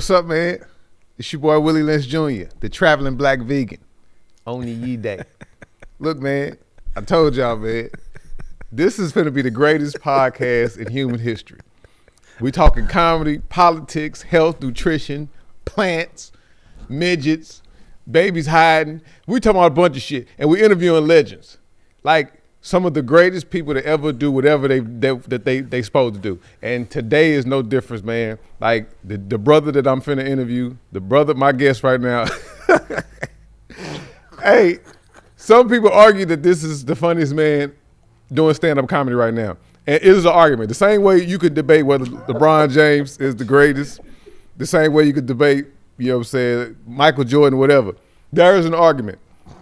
What's up, man? It's your boy Willie Lynch Jr, the traveling black vegan. Only ye day. Look, man, I told y'all, man, this is finna be the greatest podcast in human history. We talking comedy, politics, health, nutrition, plants, midgets, babies hiding. We talking about a bunch of shit, and we interviewing legends, like some of the greatest people to ever do whatever they supposed to do. And today is no difference, man. Like the brother that I'm finna interview, my guest right now. Hey, some people argue that this is the funniest man doing stand-up comedy right now. And it is an argument. The same way you could debate whether LeBron James is the greatest, the same way you could debate, you know what I'm saying, Michael Jordan, whatever. There is an argument.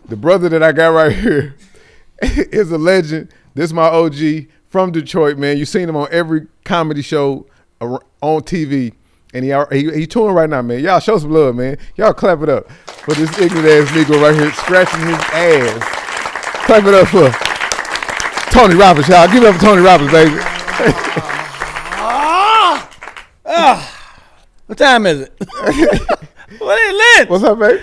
The brother that I got right here is a legend. This is my OG from Detroit, man. You've seen him on every comedy show on TV, and he touring right now, man. Y'all show some love, man. Y'all clap it up for this ignorant ass Negro right here scratching his ass. Clap it up for Tony Robbins, y'all. Give it up for Tony Robbins, baby. What time is it? Willie Lynch. What's up, baby?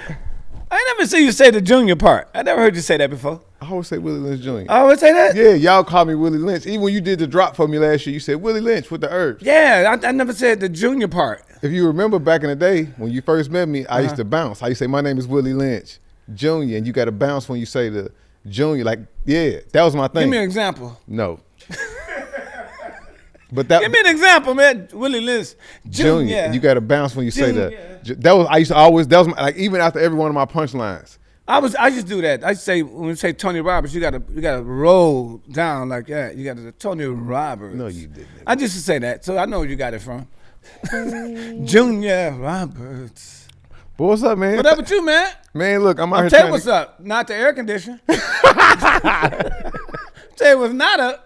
I ain't never see you say the junior part. I never heard you say that before. I always say Willie Lynch Jr. I always say that? Yeah, y'all call me Willie Lynch. Even when you did the drop for me last year, you said Willie Lynch with the herbs. Yeah, I never said the junior part. If you remember back in the day, when you first met me, I used to bounce. I used to say, my name is Willie Lynch Jr., and you got to bounce when you say the junior. Like, yeah, that was my thing. Give me an example. No. But that, give me an example, man. Willie Lynch Jr. You got to bounce when you say that. That was, I used to always, that was my, like, even after every one of my punchlines. I just do that. I say when we say Tony Roberts, you gotta roll down like that. You got to Tony Roberts. No, you didn't. I just say that, so I know where you got it from. Junior Roberts. But what's up, man? What up with you, man? Man, look, I'm out here. Tell you what's up. Not the air conditioner. Tell you what's not up.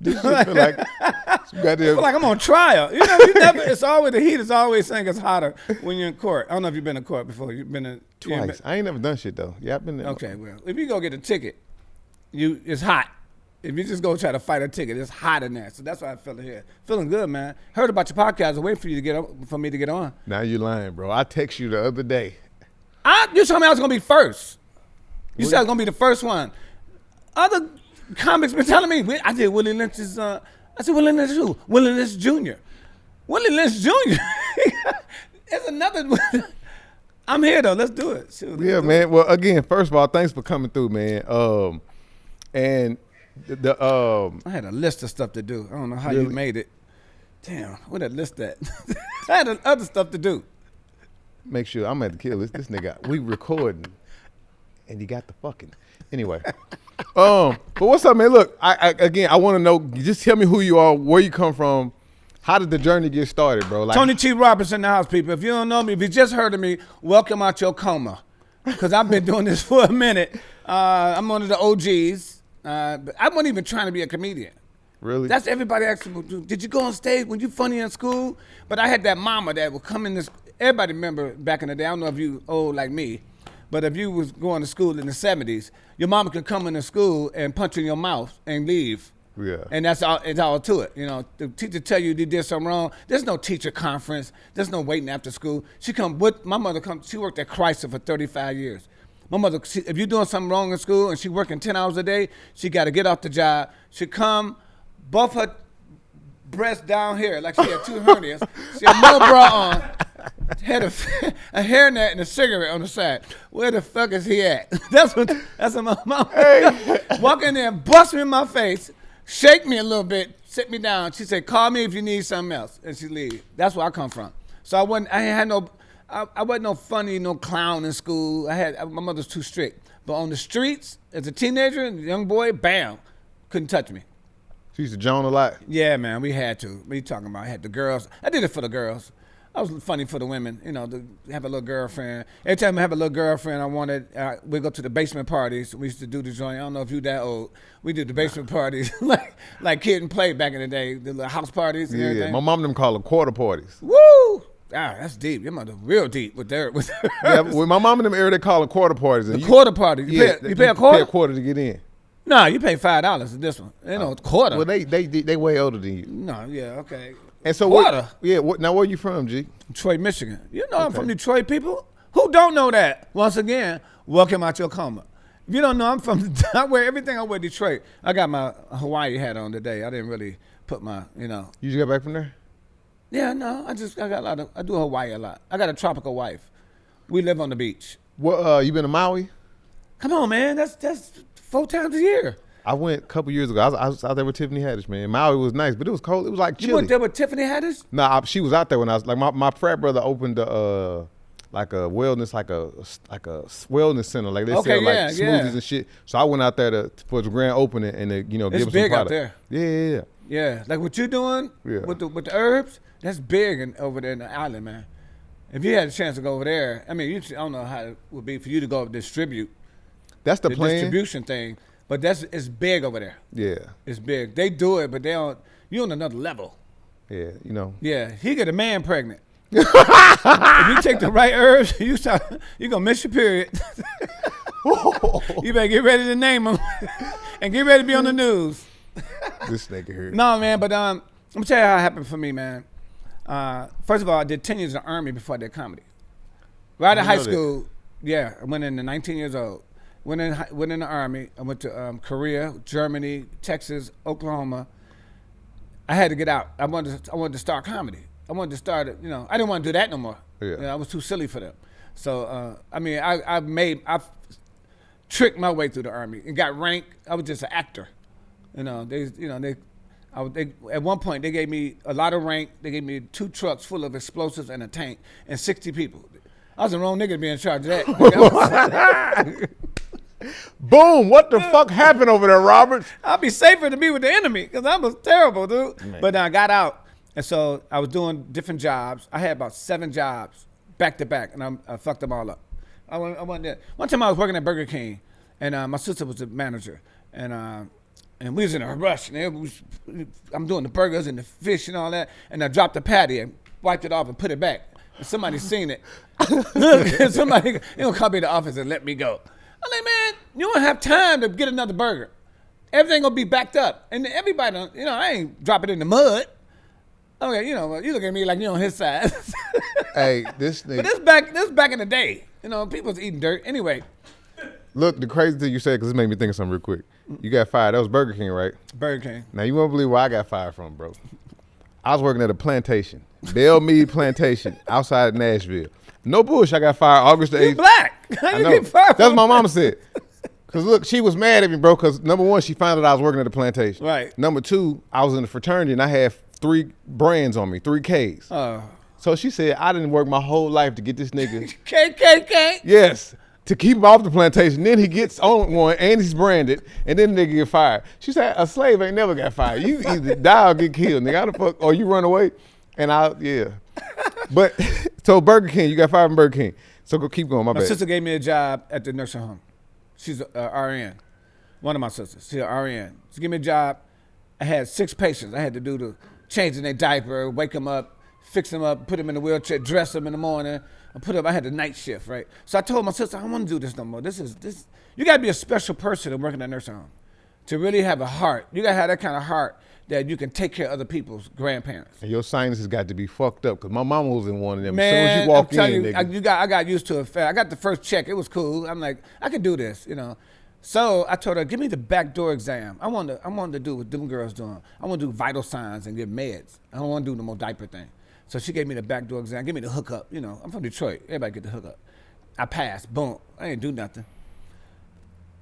This shit feel like I feel like I'm on trial. You know, it's always the heat is always saying it's hotter when you're in court. I don't know if you've been in court before. You've been in twice. I ain't never done shit though. Yeah, I've been there. Okay, well, if you go get a ticket, it's hot. If you just go try to fight a ticket, it's hot in there. So that's why I feel here. Feeling good, man. Heard about your podcast. I wait for you to for me to get on. Now you lying, bro. I text you the other day. You told me I was gonna be first. You said I was gonna be the first one. Other comics been telling me. I did Willie Lynch's. I said Willie Lynch who? Willie Lynch Jr. Willie Lynch Jr. It's another. I'm here though. Let's do it. Shoot, yeah, man. Well, again, first of all, thanks for coming through, man. And I had a list of stuff to do. I don't know how you made it. Damn, where that list at? I had other stuff to do. Make sure I'm at the kill this nigga. We recording, and you got the fucking. Anyway, but what's up, man? Look, I want to know. Just tell me who you are, where you come from. How did the journey get started, bro? Like, Tony T. Roberts in the house, people. If you don't know me, if you just heard of me, welcome out your coma, because I've been doing this for a minute. I'm one of the OGs. But I wasn't even trying to be a comedian. Really? That's everybody asking me, did you go on stage? Were you funny in school? But I had that mama that would come in this. Everybody remember back in the day. I don't know if you old like me, but if you was going to school in the 70s, your mama could come into school and punch you in your mouth and leave. Yeah. And that's all. It's all to it. You know, the teacher tell you did something wrong. There's no teacher conference. There's no waiting after school. My mother come. She worked at Chrysler for 35 years. My mother, if you're doing something wrong in school and she working 10 hours a day, she got to get off the job. She come, buff her breast down here like she had two hernias. She had no bra on, had a hairnet and a cigarette on the side. Where the fuck is he at? That's what my mom. Hey. Walk in there, bust me in my face, shake me a little bit, sit me down. She said, call me if you need something else, and she leave. That's where I come from. So I wasn't no funny, no clown in school. My mother's too strict. But on the streets, as a teenager, young boy, bam, couldn't touch me. She used to Joan a lot. Yeah, man, we had to. What are you talking about? I had the girls. I did it for the girls. I was funny for the women, you know, to have a little girlfriend. Every time I have a little girlfriend, I wanted, we'd go to the basement parties. We used to do the joint. I don't know if you that old. We did the basement parties like Kid and Play back in the day, the little house parties and everything. My mom them call them quarter parties. Woo! Ah, that's deep. Your mother real deep with their. Yeah, with my mom and them area, they call them quarter parties. The quarter party. You pay a quarter? You pay a quarter to get in. No, you pay $5 in this one. Ain't no quarter. Well, they way older than you. No, yeah, okay. And so Water. Now where you from, G? Detroit, Michigan. You know I'm from Detroit, people. Who don't know that? Once again, welcome out your coma. If you don't know, I'm from. I wear everything. I wear Detroit. I got my Hawaii hat on today. I didn't really put my, You just got back from there? Yeah, no. I got a lot of. I do Hawaii a lot. I got a tropical wife. We live on the beach. What? You been to Maui? Come on, man. That's 4 times a year. I went a couple years ago. I was out there with Tiffany Haddish, man. Maui was nice, but it was cold. It was like chilly. You went there with Tiffany Haddish? Nah, she was out there when I was like my frat brother opened like a wellness wellness center. Like they sell like smoothies and shit. So I went out there for the grand opening and give them some product. It's big out there. Yeah. Yeah, like what you're doing with the herbs, that's big over there in the island, man. If you had a chance to go over there, I mean, I don't know how it would be for you to go distribute. That's the plan. Distribution thing, but it's big over there. Yeah, it's big. They do it, but they don't. You're on another level. Yeah, Yeah, he get a man pregnant. If you take the right herbs, you're gonna miss your period. You better get ready to name him and get ready to be on the news. This nigga here. No, man, but I'm gonna tell you how it happened for me, man. First of all, I did 10 years in the Army before I did comedy. Right out of high school, I went in at 19 years old. Went in the Army. I went to Korea, Germany, Texas, Oklahoma. I had to get out. I wanted to start comedy. I wanted to start it. I didn't want to do that no more. Yeah. I was too silly for them. So I tricked my way through the Army and got ranked. I was just an actor. At one point they gave me a lot of rank. They gave me 2 trucks full of explosives and a tank and 60 people. I was the wrong nigga to be in charge of that. Boom! What the fuck happened over there, Robert? I'd be safer to be with the enemy because I was terrible, dude. Man. But I got out, and so I was doing different jobs. I had about 7 jobs back to back, and I fucked them all up. I went there. One time I was working at Burger King, and my sister was the manager, and we was in a rush. And I'm doing the burgers and the fish and all that, and I dropped the patty and wiped it off and put it back. And somebody seen it. Look, somebody gonna come in the office and let me go. I'm like, man, you don't have time to get another burger. Everything gonna be backed up, and everybody, I ain't drop it in the mud. Okay, you look at me like you're on his side. Hey, this nigga. But this back in the day. People was eating dirt anyway. Look, the crazy thing you said, because this made me think of something real quick. You got fired. That was Burger King, right? Burger King. Now, you won't believe where I got fired from, bro. I was working at a plantation, Bell Mead Plantation, outside of Nashville. No bullshit, I got fired August the 8th. You black. How you get fired? That's what my mama said. Because, look, she was mad at me, bro, because, number one, she found out I was working at a plantation. Right. Number 2, I was in a fraternity, and I had 3 brands on me, 3 Ks. So she said, I didn't work my whole life to get this nigga. KKK? Yes. To keep him off the plantation. Then he gets on one and he's branded, and then the nigga get fired. She said, a slave ain't never got fired. You either die or get killed, nigga. How the fuck? Or you run away. And But, so Burger King, you got fired from Burger King. So go keep going, my bad. My sister gave me a job at the nursing home. She's a RN. One of my sisters. She's an RN. She gave me a job. I had 6 patients. I had to do the changing their diaper, wake them up, fix them up, put them in the wheelchair, dress them in the morning. I had the night shift, right? So I told my sister, I don't want to do this no more. You got to be a special person to work in a nursing home. To really have a heart. You got to have that kind of heart that you can take care of other people's grandparents. And your sinuses got to be fucked up, because my mama was in one of them. Man, as soon as you walk in, nigga. I got used to it fast. I got the first check. It was cool. I'm like, I can do this, So I told her, give me the backdoor exam. I wanted to do what them girls doing. I want to do vital signs and give meds. I don't want to do no more diaper thing. So she gave me the backdoor exam. Give me the hookup. I'm from Detroit. Everybody get the hookup. I passed. Boom. I didn't do nothing.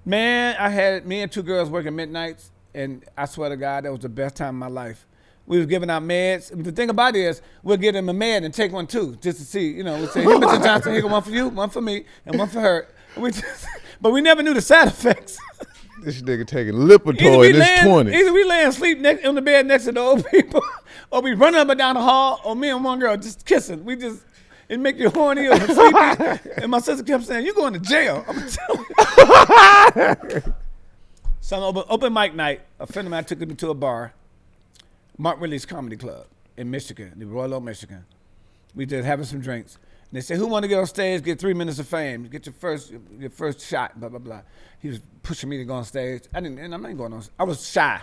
Man, I had me and 2 girls working midnights, and I swear to God, that was the best time of my life. We was giving out meds. The thing about it is, we'll give them a med and take one too, just to see. We'll say, here, Mr. Johnson, here go one for you, one for me, and one for her. But we never knew the side effects. This nigga taking Lipitor in his 20s. Either we laying asleep on the bed next to the old people, or we running up and down the hall, or me and one girl just kissing. It make you horny or sleepy. And my sister kept saying, you going to jail. I'm telling you. So open mic night, a friend of mine took me to a bar, Mark Willie's Comedy Club in Michigan, the Royal Oak, Michigan. We just having some drinks. And they said, who want to get on stage, get 3 minutes of fame, get your first shot, blah, blah, blah. He was pushing me to go on stage. I'm not going on. I was shy.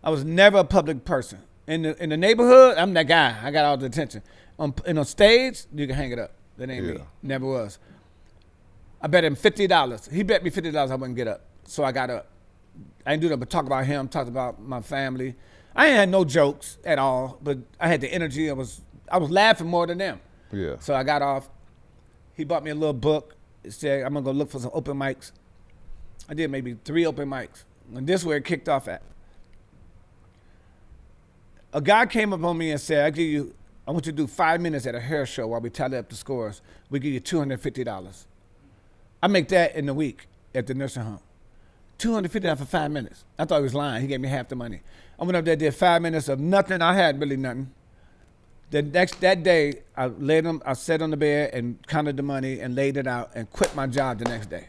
I was never a public person. In the neighborhood, I'm that guy. I got all the attention. On stage, you can hang it up. That ain't me. Never was. I bet him $50. He bet me $50 I wouldn't get up. So I got up. I didn't do that, but talk about him, talk about my family. I ain't had no jokes at all, but I had the energy. I was laughing more than them. Yeah. So I got off. He bought me a little book. It said, I'm going to go look for some open mics. I did maybe 3 open mics. And this is where it kicked off at. A guy came up on me and said, I want you to do 5 minutes at a hair show while we tally up the scores. We give you $250. I make that in a week at the nursing home. $250 for 5 minutes. I thought he was lying. He gave me half the money. I went up there, did 5 minutes of nothing. I had really nothing. That day, I sat on the bed and counted the money and laid it out and quit my job the next day.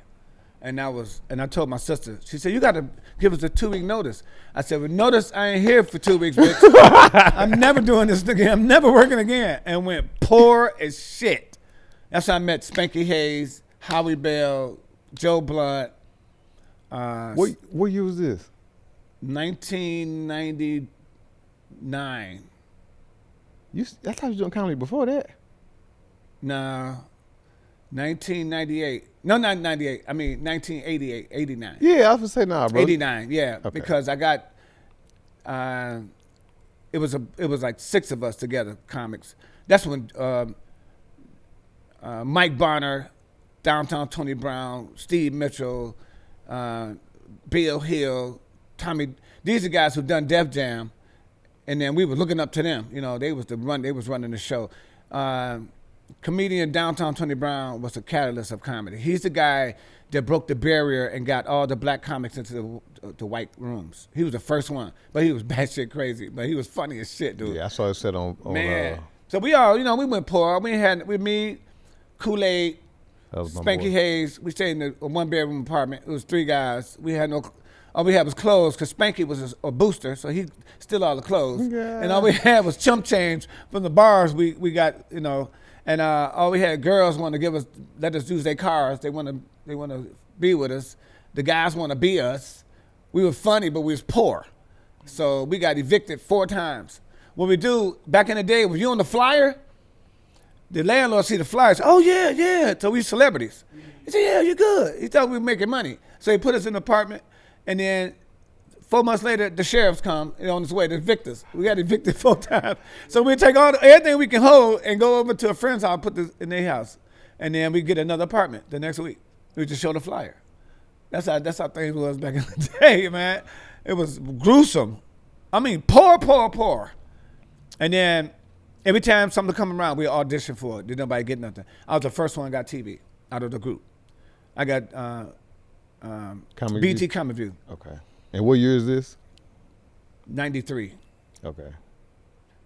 And I told my sister, she said, you got to give us a 2-week notice. I said, well, notice I ain't here for 2 weeks, bitch. I'm never doing this again. I'm never working again. And went poor as shit. That's how I met Spanky Hayes, Howie Bell, Joe Blunt. What year was this? 1999. I thought you were doing comedy before that. No, 1998. No, not 98. I mean 1988, 89. Yeah, I was gonna say nah, bro. 89, yeah, Okay. because I got. It was like 6 of us together, comics. That's when Mike Bonner, Downtown Tony Brown, Steve Mitchell, Bill Hill, Tommy. These are guys who done Def Jam. And then we were looking up to them. You know, they was running the show. Comedian Downtown Tony Brown was the catalyst of comedy. He's the guy that broke the barrier and got all the black comics into the white rooms. He was the first one, but he was batshit crazy. But he was funny as shit, dude. Yeah, I saw it said on Man. So we all, we went poor. Me, Kool-Aid, Spanky Hayes. We stayed in a 1-bedroom apartment. It was 3 guys. We had all we had was clothes because Spanky was a booster, so he steal all the clothes. Yeah. And all we had was chump change from the bars we got, and all we had, girls want to let us use their cars. They want to be with us. The guys want to be us. We were funny, but we was poor. So we got evicted 4 times. What we do, back in the day, was you on the flyer, the landlord see the flyers. Oh, yeah. So we celebrities. He said, yeah, you're good. He thought we were making money. So he put us in an apartment. And then 4 months later, the sheriffs come on his way to evict us. We got evicted 4 times. So we take everything we can hold and go over to a friend's house, put this in their house. And then we get another apartment the next week. We just show the flyer. That's how things was back in the day, man. It was gruesome. I mean, poor. And then every time something come around, we audition for it. Did nobody get nothing. I was the first one that got TV out of the group. I got... BT Comic View. Okay. And what year is this? 93. Okay.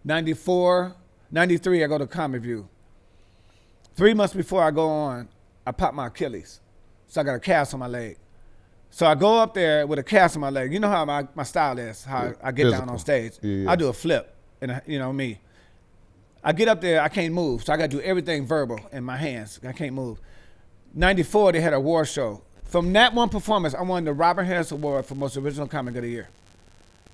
94, 93, I go to Comic View. 3 months before I go on, I pop my Achilles. So I got a cast on my leg. So I go up there with a cast on my leg. You know how my style is, how I get down on stage. Yeah. I do a flip, and me. I get up there, I can't move, so I got to do everything verbal in my hands. I can't move. 94, they had a award show. From that one performance, I won the Robert Harris Award for Most Original Comic of the Year.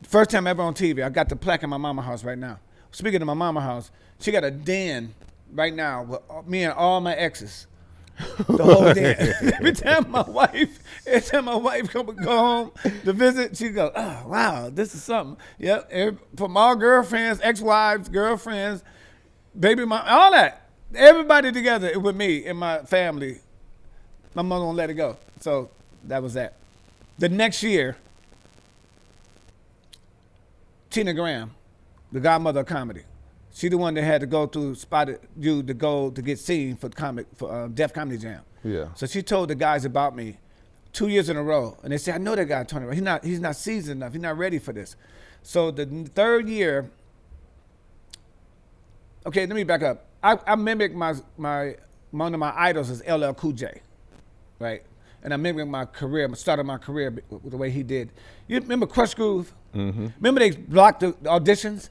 First time ever on TV. I got the plaque in my mama's house right now. Speaking of my mama's house, she got a den right now with me and all my exes. The whole den. Every time my wife go home to visit, she goes, oh, wow, this is something. Yep, from all girlfriends, ex-wives, girlfriends, baby mom, all that. Everybody together with me and my family. My mother won't let it go. So that was that. The next year, Tina Graham, the godmother of comedy, she the one that had to go through Spotted You to go to get seen for Def Comedy Jam. Yeah. So she told the guys about me 2 years in a row, and they said, I know that guy, Tony. He's not seasoned enough. He's not ready for this. So the 3rd year, okay, let me back up. I mimicked one of my idols is LL Cool J. Right, and I remember my career, started my career with the way he did. You remember Crush Groove? Mm-hmm. Remember they blocked the auditions?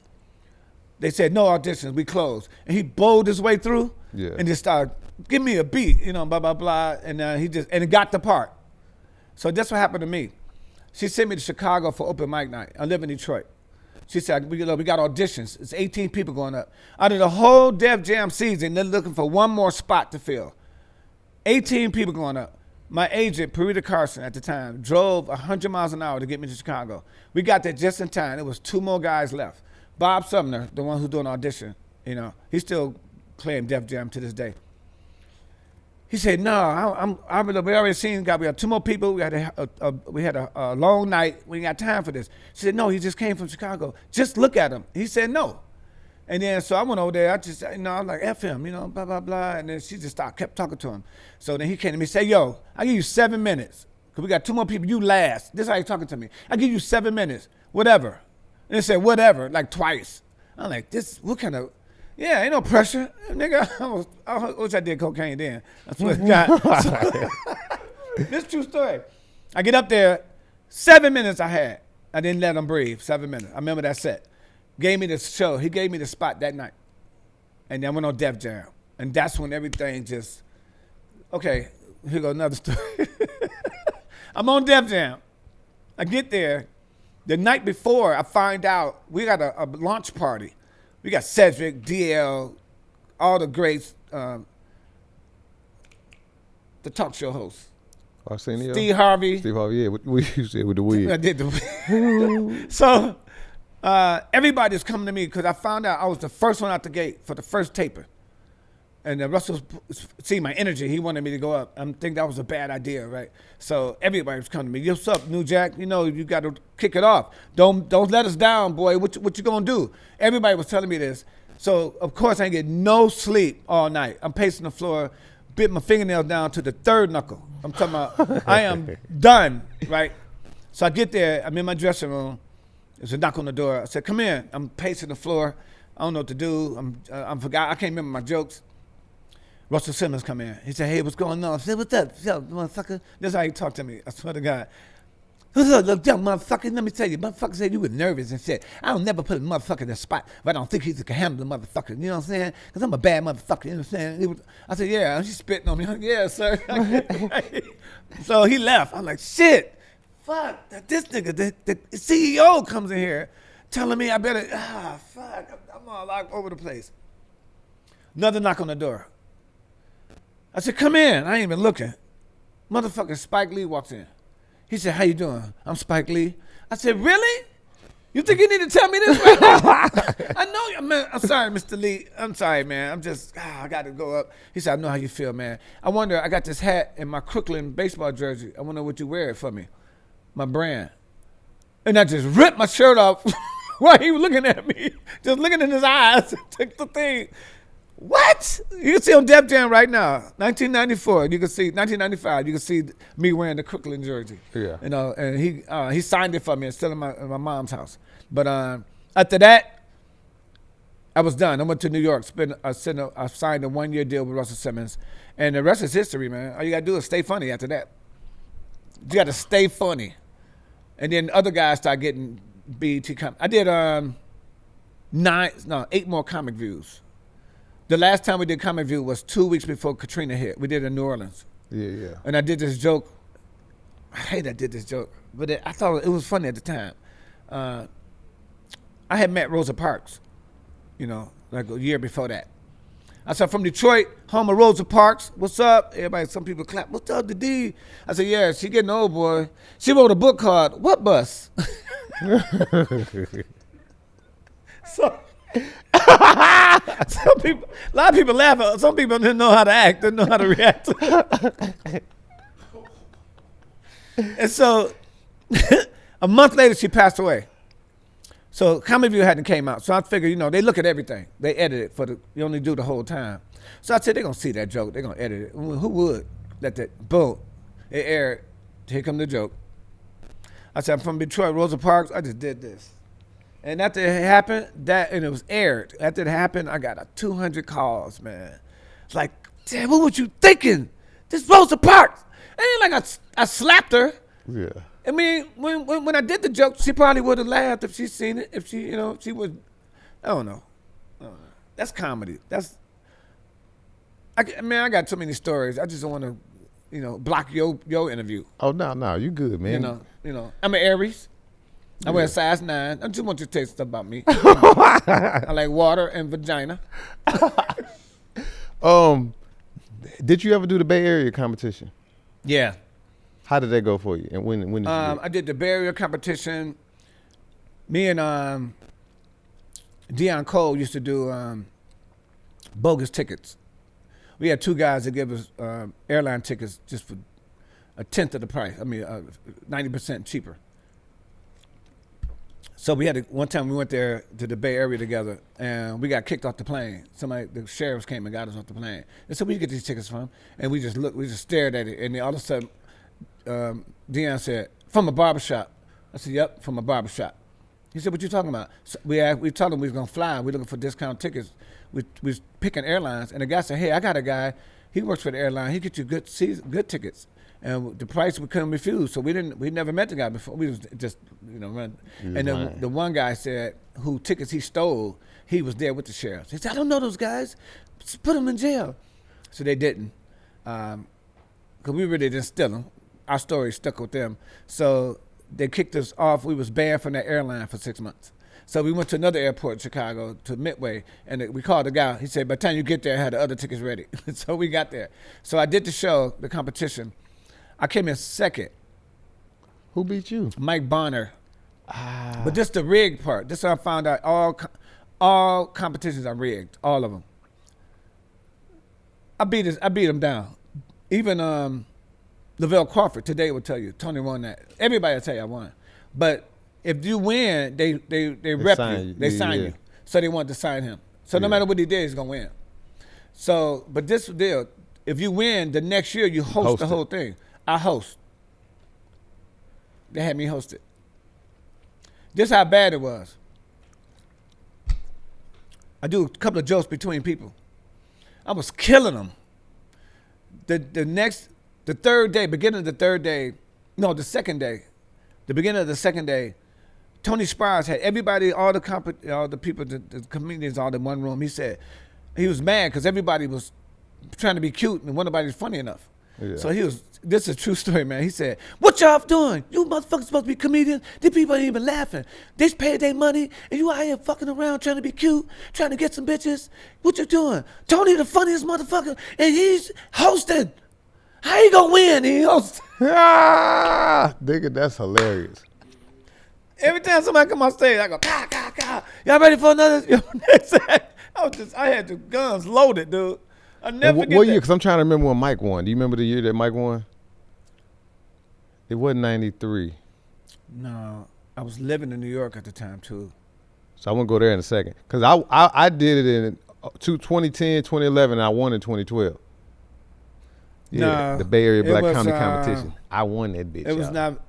They said no auditions, we closed. And he bowled his way through and just started, give me a beat, blah, blah, blah. And he got the part. So that's what happened to me. She sent me to Chicago for open mic night. I live in Detroit. She said, we got auditions. It's 18 people going up. Out of the whole Def Jam season, they're looking for one more spot to fill. 18 people going up. My agent, Parita Carson, at the time, drove 100 miles an hour to get me to Chicago. We got there just in time. There was 2 more guys left. Bob Sumner, the one who's doing audition, he's still playing Def Jam to this day. He said, no, we already seen, we have 2 more people. We had a long night. We ain't got time for this. She said, no, he just came from Chicago. Just look at him. He said, no. And then, so I went over there. I just, I'm like, F him, blah, blah, blah. And then she just kept talking to him. So then he came to me and said, yo, I give you 7 minutes. Because we got 2 more people. You last. This is how he's talking to me. I give you 7 minutes. Whatever. And he said, whatever, like twice. I'm like, what kind of, yeah, ain't no pressure. Nigga, I wish I did cocaine then. I swear to God. This true story. I get up there, 7 minutes I had. I didn't let him breathe, 7 minutes. I remember that set. Gave me the show. He gave me the spot that night. And then I went on Def Jam. And that's when everything just, okay, here goes another story. I'm on Def Jam. I get there. The night before, I find out we got a launch party. We got Cedric, DL, all the greats, the talk show hosts. Arsenio? Steve Harvey. Steve Harvey, yeah. We used to with the wig. I did the So everybody's coming to me because I found out I was the first one out the gate for the first taper. And Russell, see my energy, he wanted me to go up. I think that was a bad idea, right? So everybody was coming to me. What's up, New Jack? You got to kick it off. Don't let us down, boy. What you gonna do? Everybody was telling me this. So of course I didn't get no sleep all night. I'm pacing the floor, bit my fingernails down to the 3rd knuckle. I'm talking about I am done, right? So I get there. I'm in my dressing room. There's a knock on the door. I said, come in. I'm pacing the floor. I don't know what to do. I'm forgot. I can't remember my jokes. Russell Simmons come in. He said, hey, what's going on? I said, what's up, motherfucker? This is how he talked to me. I swear to God. What's up, look, motherfucker? Let me tell you, motherfucker said you were nervous and shit. I don't never put a motherfucker in a spot where I don't think he can handle the motherfucker. You know what I'm saying? Because I'm a bad motherfucker. You know what I'm saying? I said, yeah. And she's spitting on me. Yeah, sir. So he left. I'm like, shit. Fuck. This nigga, the CEO comes in here telling me I better, fuck. I'm all over the place. Another knock on the door. I said, come in. I ain't even looking. Motherfucker Spike Lee walks in. He said, how you doing? I'm Spike Lee. I said, really? You think you need to tell me this right now? I know you, man. I'm sorry, Mr. Lee. I'm sorry, man. I'm just, I got to go up. He said, I know how you feel, man. I wonder, I got this hat in my Crooklyn baseball jersey. I wonder what you wear it for me. My brand. And I just ripped my shirt off while he was looking at me. Just looking in his eyes. Took the thing. What? You can see on Def Jam right now, 1994. You can see 1995. You can see me wearing the Crooklyn jersey. Yeah. And he signed it for me. It's still in my mom's house. But after that, I was done. I went to New York. I signed a 1-year deal with Russell Simmons, and the rest is history, man. All you gotta do is stay funny. After that, you gotta stay funny, and then other guys start getting BET. I did 8 more comic views. The last time we did Comic View was 2 weeks before Katrina hit. We did it in New Orleans. Yeah. And I did this joke. I hate I did this joke, but I thought it was funny at the time. I had met Rosa Parks, like a year before that. I said, from Detroit, home of Rosa Parks. What's up? Everybody, some people clap. What's up, the D? I said, yeah, she getting old, boy. She wrote a book called What Bus? So... a lot of people laugh at. Some people didn't know how to act, didn't know how to react. And so, a month later, she passed away. So, Comic View hadn't came out. So I figured, they look at everything. They edit it you only do the whole time. So I said, they're gonna see that joke. They're gonna edit it. Who would let that? Boom, it aired. Here come the joke. I said, I'm from Detroit, Rosa Parks. I just did this. And after it happened, and it was aired. After it happened, I got 200 calls, man. It's like, damn, what was you thinking? This Rosa Parks. It ain't like I slapped her. Yeah. I mean, when I did the joke, she probably would have laughed if she seen it. If she, she would. I don't know. That's comedy. I got too many stories. I just don't want to, block your interview. Oh no, you good, man. I'm an Aries. I wear a size 9. I just want you to tell you stuff about me. I like water and vagina. Did you ever do the Bay Area competition? Yeah. How did that go for you? And when did you do it? I did the Bay Area competition. Me and Deion Cole used to do bogus tickets. We had 2 guys that gave us airline tickets just for a tenth of the price. I mean, 90% cheaper. So we had one time we went there to the Bay Area together, and we got kicked off the plane. The sheriffs came and got us off the plane. And so we get these tickets from, and we just looked, we just stared at it, and then all of a sudden, Deion said, "From a barbershop." I said, "Yep, from a barbershop." He said, "What you talking about?" So we told him we was gonna fly. We looking for discount tickets. We was picking airlines, and the guy said, "Hey, I got a guy. He works for the airline. He get you good tickets." And the price we couldn't refuse, so we never met the guy before. We was just run. And the one guy said, who tickets he stole, he was there with the sheriff. He said, "I don't know those guys. Just put them in jail." So they didn't, because we really didn't steal them. Our story stuck with them. So they kicked us off. We was banned from that airline for 6 months. So we went to another airport in Chicago, to Midway, and we called the guy. He said, "By the time you get there, I had the other tickets ready." So we got there. So I did the show, the competition. I came in second. Who beat you? Mike Bonner. But this the rigged part. This is how I found out all competitions are rigged, all of them. I beat him down. Even Lavelle Crawford today will tell you Tony won that. Everybody will tell you I won. But if you win, they rep you. They sign you. So they wanted to sign him. So no matter what he did, he's gonna win. So, but this deal, if you win, the next year you host the whole thing. I host. They had me host it. This how bad it was. I do a couple of jokes between people. I was killing them. The third day, beginning of the third day, no, the second day, the beginning of the second day, Tony Spires had everybody, all the people, the comedians, all in one room. He said he was mad because everybody was trying to be cute and nobody was funny enough. Yeah. So this is a true story, man. He said, "What y'all doing? You motherfuckers supposed to be comedians. These people ain't even laughing. They paid their money, and you out here fucking around trying to be cute, trying to get some bitches. What you doing? Tony the funniest motherfucker, and he's hosting. How you gonna win? He hosting." Nigga, that's hilarious. Every time somebody come on stage, I go, "Ka, ka, ka. Y'all ready for another?" I had the guns loaded, dude. I never forget what year? Because I'm trying to remember when Mike won. Do you remember the year that Mike won? It wasn't 93. No, I was living in New York at the time too. So I won't go there in a second. Because I did it in 2010, 2011, and I won in 2012. Yeah, the Bay Area Black Comedy Competition. I won that bitch. It was not.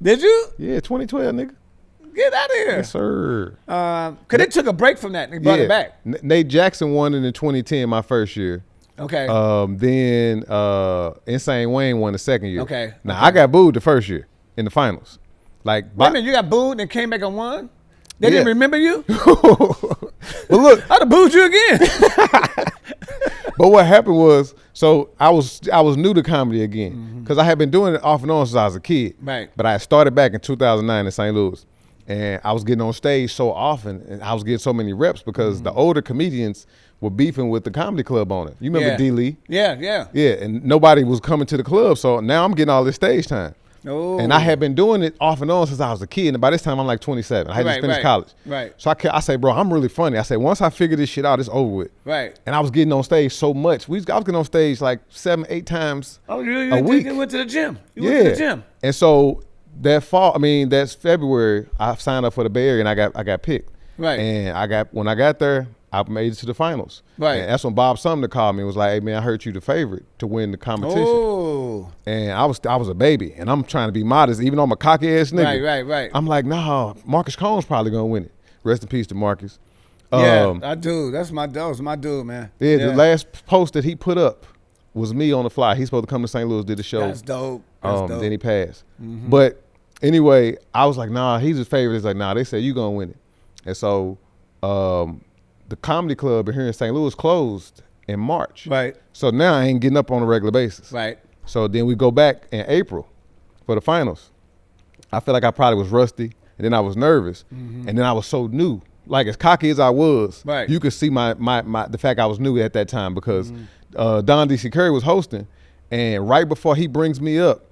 Did you? Yeah, 2012, nigga. Get out of here. Yes, sir. Because they took a break from that and they brought it back. Nate Jackson won it in 2010, my first year. Okay. Then Insane Wayne won the second year. Okay. Now, I got booed the first year in the finals. Wait a minute, you got booed and came back and won? They didn't remember you? But look. I'd have booed you again. But what happened was, so I was new to comedy again because I had been doing it off and on since I was a kid. Right. But I started back in 2009 in St. Louis. And I was getting on stage so often, and I was getting so many reps because the older comedians were beefing with the comedy club owner. You remember D. Lee? Yeah. Yeah, and nobody was coming to the club, so now I'm getting all this stage time. Oh. And I had been doing it off and on since I was a kid, and by this time I'm like 27. I had just finished college. Right. So I say, bro, I'm really funny. I said, once I figure this shit out, it's over with. Right. And I was getting on stage so much. I was getting on stage like 7-8 times a week. You went to the gym. You went to the gym. And so that's February, I signed up for the Bay Area and I got picked. Right. And when I got there, I made it to the finals. Right. And that's when Bob Sumner called me and was like, "Hey man, I heard you the favorite to win the competition." Oh. And I was a baby, and I'm trying to be modest, even though I'm a cocky ass nigga. Right. I'm like, nah, Marcus Combs probably gonna win it. Rest in peace to Marcus. Yeah, I do. That was my dude, man. Yeah, the last post that he put up was me on the fly. He's supposed to come to St. Louis, did the show. That's dope. That's dope. Then he passed. But anyway, I was like, nah, he's his favorite. It's like, nah, they said you gonna win it. And so the comedy club here in St. Louis closed in March. Right. So now I ain't getting up on a regular basis. Right. So then we go back in April for the finals. I feel like I probably was rusty, and then I was nervous, and then I was so new. Like as cocky as I was, Right. you could see my the fact I was new at that time because Don D.C. Curry was hosting, and right before he brings me up,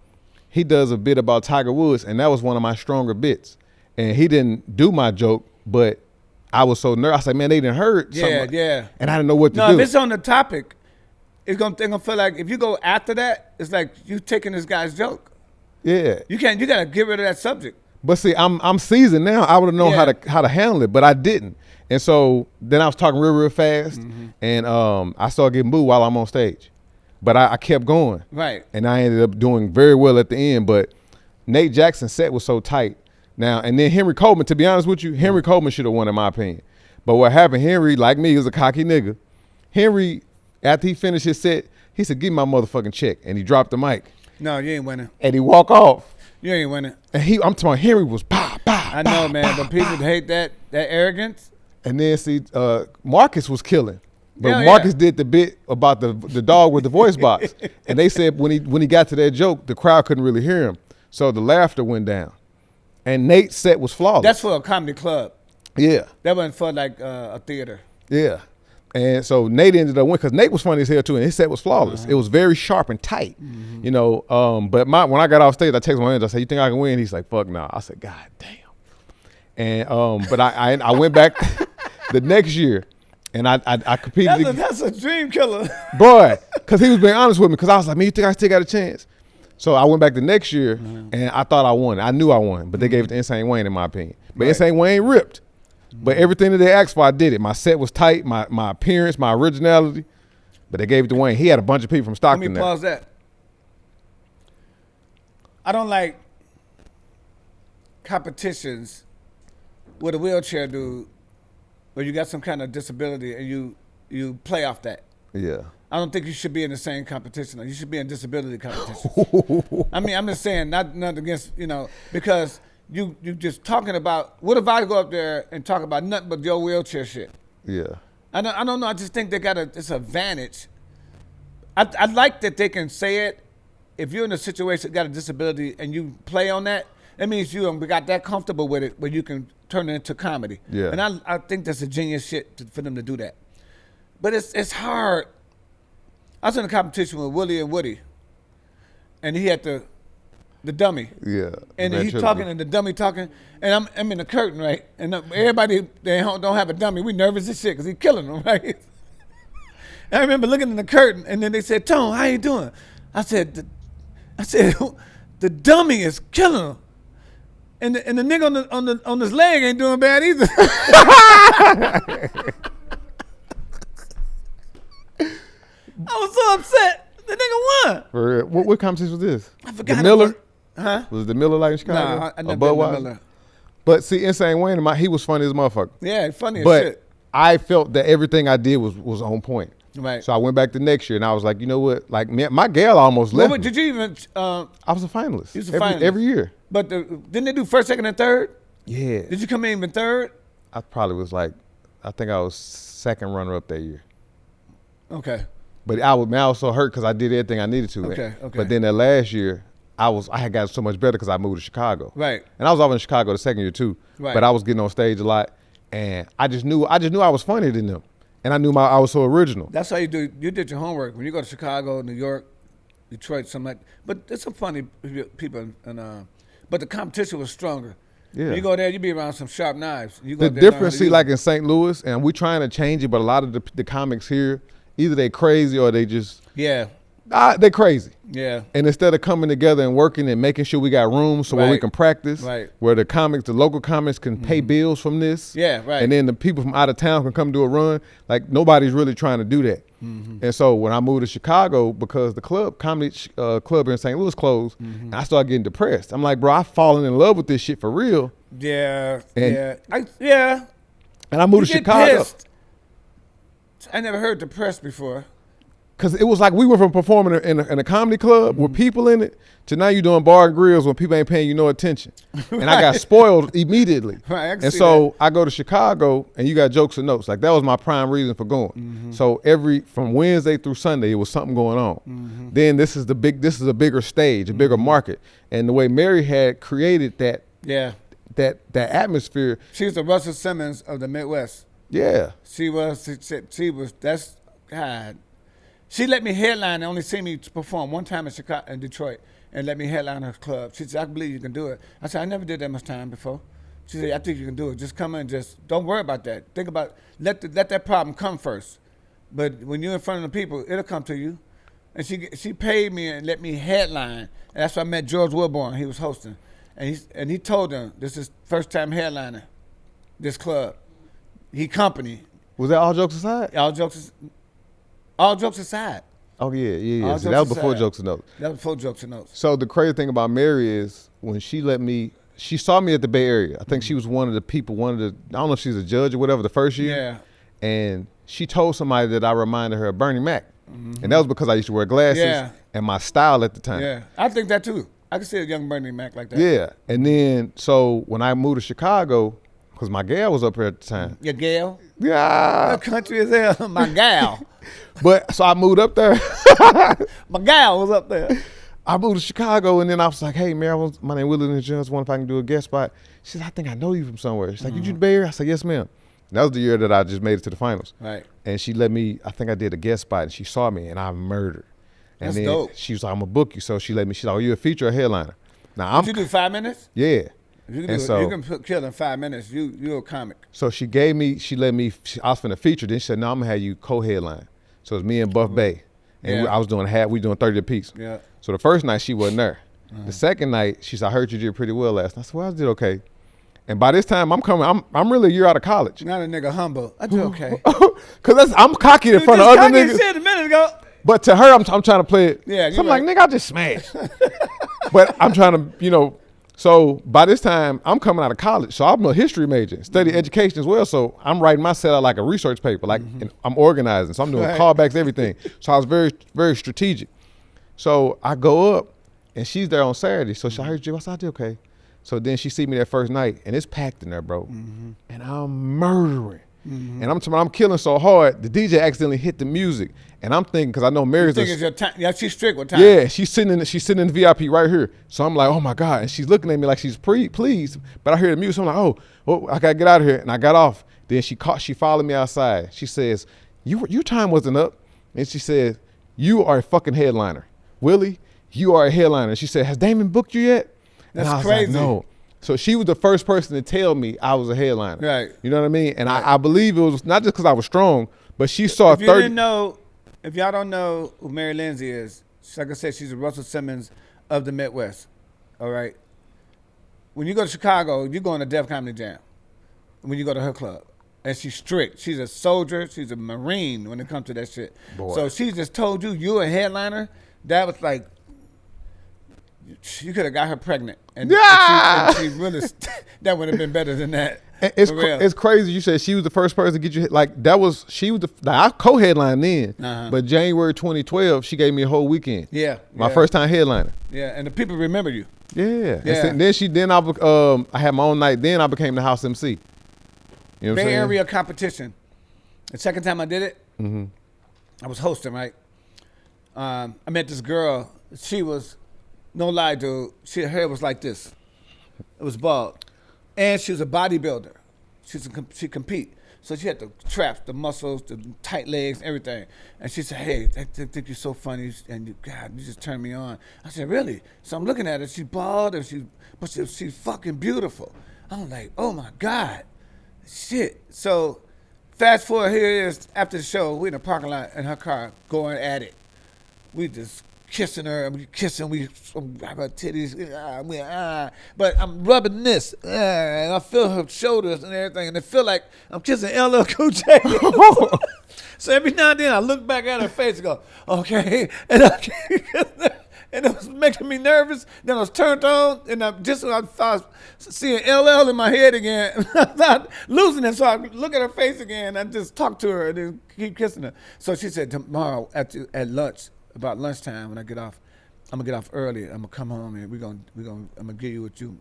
he does a bit about Tiger Woods, and that was one of my stronger bits. And he didn't do my joke, but I was so nervous. I said, man, they didn't heard something. Yeah. And I didn't know what to No, do. if it's on the topic, they're gonna feel like if you go after that, it's like you taking this guy's joke. Yeah. You gotta get rid of that subject. But see, I'm seasoned now. I would have known how to handle it, but I didn't. And so then I was talking real fast, and I started getting booed while I'm on stage. But I kept going. Right. And I ended up doing very well at the end. But Nate Jackson's set was so tight. Now, and then Henry Coleman, to be honest with you, Henry Coleman should have won in my opinion. But what happened, Henry, like me, was a cocky nigga. Henry, after he finished his set, he said, give me my motherfucking check. And he dropped the mic. No, you ain't winning. And he walked off. You ain't winning. And I'm talking about Henry was bah. I know, man, but people hate that arrogance. And then see, Marcus was killing. But Yeah, Marcus did the bit about the dog with the voice box. And they said when he got to that joke, the crowd couldn't really hear him. So the laughter went down. And Nate's set was flawless. That's for a comedy club. Yeah. That wasn't for like a theater. Yeah. And so Nate ended up winning because Nate was funny as hell too, and his set was flawless. It was very sharp and tight, you know. But when I got off stage, I texted my manager. I said, "You think I can win?" He's like, "Fuck no." I said, "God damn." And but I went back the next year, and I competed. That's a dream killer. Boy, because he was being honest with me. Because I was like, "Man, you think I still got a chance?" So I went back the next year, and I thought I won. I knew I won, but they gave it to Insane Wayne in my opinion. But Insane Wayne ripped. But everything that they asked for, I did it. My set was tight, my appearance, my originality. But they gave it to Wayne. He had a bunch of people from Stockton Let me there. pause that. I don't like competitions with a wheelchair dude where you got some kind of disability and you play off that. Yeah. I don't think you should be in the same competition. You should be in disability competition. I mean, I'm just saying, not against, because you just talking about, what if I go up there and talk about nothing but your wheelchair shit? Yeah. I don't know. I just think they got this advantage. I like that they can say it. If you're in a situation got a disability and you play on that, that means you got that comfortable with it where you can turn it into comedy. Yeah. And I think that's a genius shit for them to do that. But it's hard. I was in a competition with Willie and Woody, and he had the dummy. Yeah. And he's talking, and the dummy talking, and I'm in the curtain, right? And everybody, they don't have a dummy. We nervous as shit because he's killing them, right? And I remember looking in the curtain, and then they said, "Tone, how you doing?" I said, "The dummy is killing him." And the nigga on his leg ain't doing bad either. I was so upset. The nigga won. For real. What competition was this? I forgot. The Miller? Huh? Was it the Miller like in Chicago? Nah, I Or never been to Budweiser? Miller. But see, Insane Wayne, he was funny as a motherfucker. Yeah, funny as But shit. I felt that everything I did was on point. Right. So I went back the next year, and I was like, you know what? Like, my gal almost left me. Did you even? I was a finalist. You was a finalist. Every year. But didn't they do first, second, and third? Yeah. Did you come in even third? I probably was like, I think I was second runner-up that year. Okay. But I was so hurt because I did everything I needed to. Okay. But then that last year, I had got so much better because I moved to Chicago. Right. And I was over in Chicago the second year too. Right. But I was getting on stage a lot, and I just knew I was funnier than them, and I knew I was so original. That's how you do. You did your homework when you go to Chicago, New York, Detroit, something like. But there's some funny people, but the competition was stronger. Yeah. You go there, you be around some sharp knives. You go The there, learn how difference, to see, use like it. in St. Louis, and we trying to change it, but a lot of the comics here, either they crazy or they just Yeah. they crazy. Yeah. And instead of coming together and working and making sure we got room so where we Right. can practice, Right. where the local comics can pay bills from this, Yeah, right. and then the people from out of town can come do a run. Like nobody's really trying to do that. And so when I moved to Chicago, because the comedy club here in St. Louis closed, and I started getting depressed. I'm like, bro, I've fallen in love with this shit for real. Yeah. And- Yeah. And I moved to You get Chicago. pissed. I never heard depressed before. Because it was like we went from performing in a comedy club with people in it to now you doing bar and grills when people ain't paying you no attention. And I got spoiled immediately. Right, I can and see so I go to Chicago and you got jokes and notes. Like that was my prime reason for going. So from Wednesday through Sunday, it was something going on. Then this is a bigger stage, a bigger market. And the way Mary had created that, Yeah. that atmosphere. She was the Russell Simmons of the Midwest. Yeah. She was. That's God. She let me headline and only see me perform one time in Chicago, in Detroit, and let me headline her club. She said, "I believe you can do it." I said, "I never did that much time before." She said, "I think you can do it. Just come in, just don't worry about that. Think about let that problem come first. But when you're in front of the people, it'll come to you." And she paid me and let me headline. And that's why I met George Wilborn. He was hosting, and he told them this is first time headlining this club. He company. Was that all jokes aside? All jokes aside. Oh yeah. All So jokes that was before aside. Jokes and Notes. That was before Jokes and Notes. So the crazy thing about Mary is when she saw me at the Bay Area. I think she was one of the people, I don't know if she's a judge or whatever the first year. Yeah. And she told somebody that I reminded her of Bernie Mac. And that was because I used to wear glasses and my style at the time. Yeah, I think that too. I can see a young Bernie Mac like that. Yeah. And then, so when I moved to Chicago, because my gal was up here at the time. Your gal? Yeah. Country as hell. My gal. But so I moved up there. My gal was up there. I moved to Chicago, and then I was like, "Hey, Mary, my name is Willie Lynch Jr. I was wondering if I can do a guest spot." She said, "I think I know you from somewhere." She's like, "You do the Bay Area?" I said, "Yes, ma'am." And that was the year that I just made it to the finals. Right. And she let me, I think I did a guest spot, and she saw me, and I murdered. And That's then dope. she was like, "I'm going to book you." So she let me, she's like, "Oh, you a feature or headliner?" Now, Did you do 5 minutes? Yeah. If you can, And do, so- you can kill in 5 minutes. You're a comic. So she let me, I was finna feature, then she said, "No, I'm going to have you co-headline." So it's me and Buff Bay. And Yeah. I was doing 30 apiece. Yeah. So the first night she wasn't there. The second night she said, "I heard you did pretty well last night." I said, "Well, I did okay." And by this time I'm really a year out of college. Not a nigga humble. I do okay. Cause I'm cocky in front of other niggas. Shit a minute ago. But to her, I'm trying to play it. Yeah, So I'm you like, nigga, I just smashed. But I'm trying to, so by this time I'm coming out of college. So I'm a history major, study education as well. So I'm writing my set out like a research paper, like and I'm organizing. So I'm doing Right. callbacks, everything. So I was very, very strategic. So I go up and she's there on Saturday. So she heard you. I said, "I did okay." So then she see me that first night and it's packed in there, bro. And I'm murdering. And I'm killing so hard, the DJ accidentally hit the music. And I'm thinking, because I know Mary's Think it's your time. Yeah, she's strict with time. yeah, she's sitting in the VIP right here. So I'm like, "Oh my God." And she's looking at me like she's pleased. But I hear the music. So I'm like, oh, I gotta get out of here. And I got off. Then she followed me outside. She says, your time wasn't up. And she said, "You are a fucking headliner. Willie, you are a headliner." She said, "Has Damon booked you yet?" And That's I was crazy. like, "No." So she was the first person to tell me I was a headliner. Right. You know what I mean? And I believe it was not just because I was strong, but she saw If you 30. didn't know, if y'all don't know who Mary Lindsay is, like I said, she's the Russell Simmons of the Midwest. All right. When you go to Chicago, you go on a Def Comedy Jam. When you go to her club, and she's strict. She's a soldier. She's a Marine when it comes to that shit. Boy. So she just told you're a headliner. That was like, you could have got her pregnant, and she really that would have been better than that. It's For real. it's crazy. You said she was the first person to get you hit. Like she was I co-headlined then, Uh-huh. but January 2012 she gave me a whole weekend. Yeah, my yeah. first time headlining. Yeah, and the people remember you. Yeah, Yeah. And then I had my own night. Then I became the house MC. You know what I'm Bay saying? Area competition. The second time I did it, I was hosting, right? I met this girl. She was, no lie, dude. Her hair was like this. It was bald. And she was a bodybuilder. She compete. So she had the traps, the muscles, the tight legs, everything. And she said, "Hey, I think you're so funny, and God, you just turned me on." I said, "Really?" So I'm looking at her. She's bald, and she's fucking beautiful. I'm like, "Oh my God, shit." So fast forward, here it is after the show. We in the parking lot in her car going at it. We just kissing her, and we kissing, we have her titties, but I'm rubbing this, and I feel her shoulders and everything, and it feel like I'm kissing LL Cool J. So every now and then I look back at her face and go, "Okay," and and it was making me nervous. Then I was turned on, and I started seeing LL in my head again. I started losing it, so I look at her face again. And I just talk to her and then keep kissing her. So she said, "Tomorrow at lunch, about lunchtime when I get off, I'm gonna get off early. I'm gonna come home and I'm gonna give you what you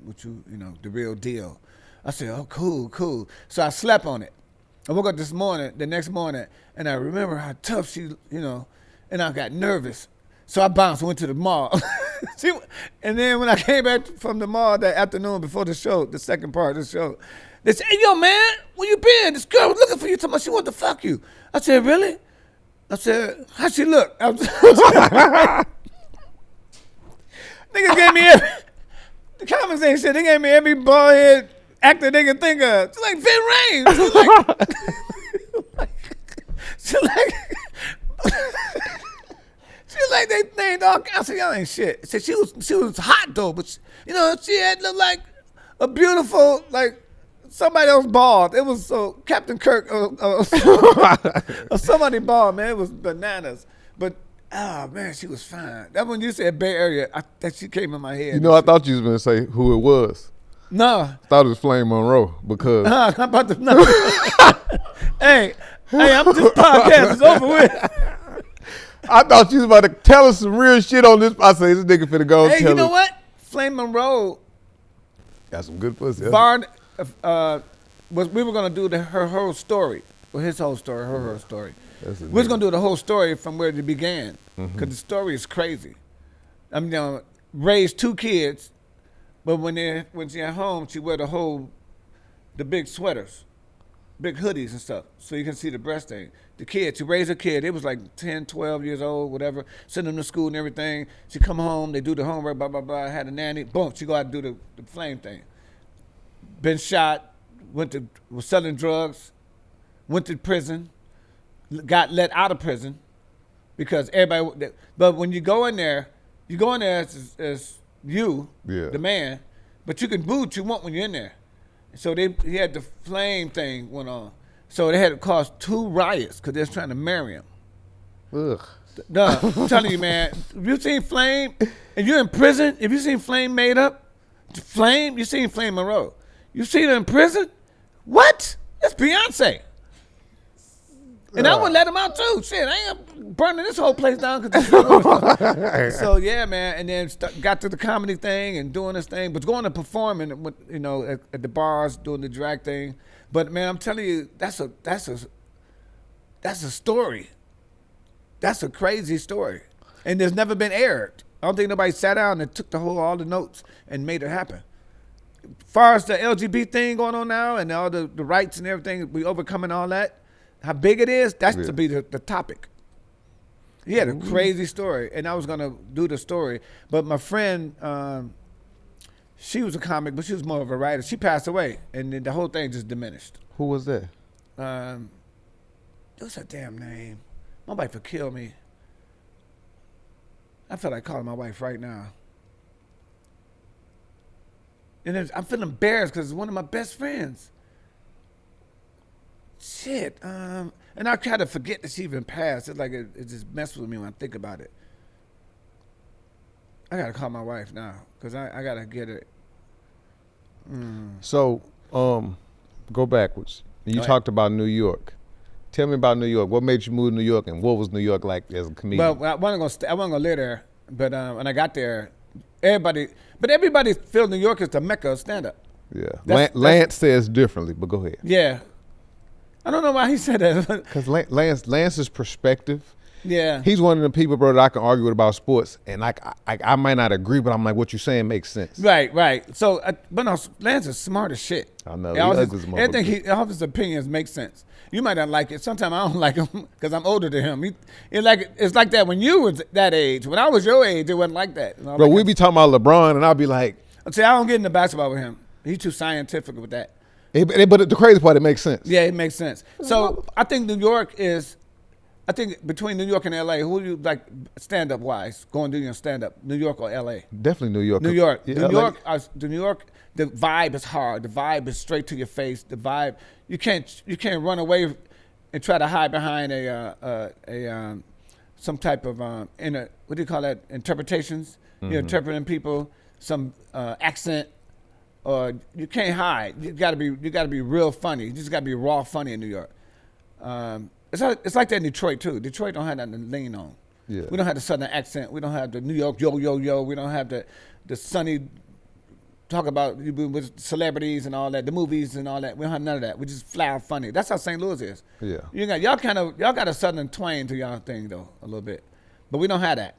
the real deal." I said, "Oh, cool." So I slept on it. I woke up the next morning, and I remember how tough she, and I got nervous. So I bounced, went to the mall. And then when I came back from the mall that afternoon before the show, the second part of the show, they said, "Hey, yo, man, where you been? This girl was looking for you. Talking about she wanted to fuck you." I said, "Really?" I said, "How she look?" Niggas gave me the comments ain't shit. They gave me every bald head actor they can think of. She's like Vin Rames. She's like they named all kinds. I said, "Y'all ain't shit." I said she was hot though, but she had looked like a beautiful like somebody else bald. It was Captain Kirk or somebody bald, man. It was bananas. But man, she was fine. That when you said Bay Area, that she came in my head. I thought you was gonna say who it was. No, I thought it was Flame Monroe because. I'm about to. No. hey, I'm just podcast is over with. I thought you was about to tell us some real shit on this. I say this nigga finna go. Hey, tell you know us. what? Flame Monroe Got some good pussy. we were gonna do her whole story, or his whole story, her story. We was gonna do the whole story from where it began, because the story is crazy. I mean, raised 2 kids, but when she at home, she wear the big sweaters, big hoodies and stuff, so you can see the breast thing. The kids, she raised a kid. It was like 10, 12 years old, whatever. Send them to school and everything. She come home, they do the homework, blah, blah, blah. Had a nanny. Boom, she go out and do the flame thing. Been shot, was selling drugs, went to prison, got let out of prison because everybody. But when you go in there as you, the man, but you can do what you want when you're in there. So he had the flame thing went on. So they had to cause 2 riots because they was trying to marry him. Ugh. No, I'm telling you, man. If you seen Flame and you're in prison, if you seen Flame made up, Flame, you seen Flame Monroe. You seen her in prison? What? That's Beyonce. And I would let him out too. Shit, I ain't burning this whole place down. So yeah, man. And then got to the comedy thing and doing this thing, but going to performing, at the bars, doing the drag thing. But man, I'm telling you, that's a story. That's a crazy story, and there's never been aired. I don't think nobody sat down and took all the notes and made it happen. As far as the LGBT thing going on now and all the rights and everything, we overcoming all that. How big it is, that's to be the topic. He had a crazy story, and I was gonna do the story, but my friend, she was a comic, but she was more of a writer. She passed away, and then the whole thing just diminished. Who was that? What's her damn name? My wife would kill me. I feel like calling my wife right now. And I'm feeling embarrassed because it's one of my best friends. Shit. And I try to forget that she even passed. It's like it just messes with me when I think about it. I gotta call my wife now because I gotta get it. So, go backwards. You talked about New York. Tell me about New York. What made you move to New York, and what was New York like as a comedian? Well, I wasn't gonna live there, but when I got there, everybody feels New York is the mecca of stand-up. Yeah, Lance says differently, but go ahead. Yeah, I don't know why he said that. Because Lance's perspective. Yeah, he's one of the people, bro, that I can argue with about sports, and I might not agree, but I'm like, what you're saying makes sense. Right. So, but no, Lance is smart as shit. I know. Everything all of his opinions make sense. You might not like it. Sometimes I don't like him because I'm older than him. It's like that when you was that age. When I was your age, it wasn't like that. Bro, we be talking about LeBron, and I'll be like, see, I don't get into basketball with him. He's too scientific with that. But the crazy part, it makes sense. Yeah, it makes sense. So I think New York is. I think between New York and L.A., who do you like stand-up wise? Going to do your stand-up, New York or L.A.? Definitely New York. New York. Yeah, New York. The vibe is hard. The vibe is straight to your face. The vibe you can't run away and try to hide behind some type of what do you call that? Interpretations. Mm-hmm. You're interpreting people, some accent, or you can't hide. You got to be real funny. You just got to be raw funny in New York. It's like that in Detroit too. Detroit don't have nothing to lean on. Yeah. We don't have the southern accent. We don't have the New York yo. We don't have the sunny talk about with celebrities and all that, the movies and all that. We don't have none of that. We just flat funny. That's how St. Louis is. Yeah. Y'all got a southern twang to y'all thing though, a little bit, but we don't have that.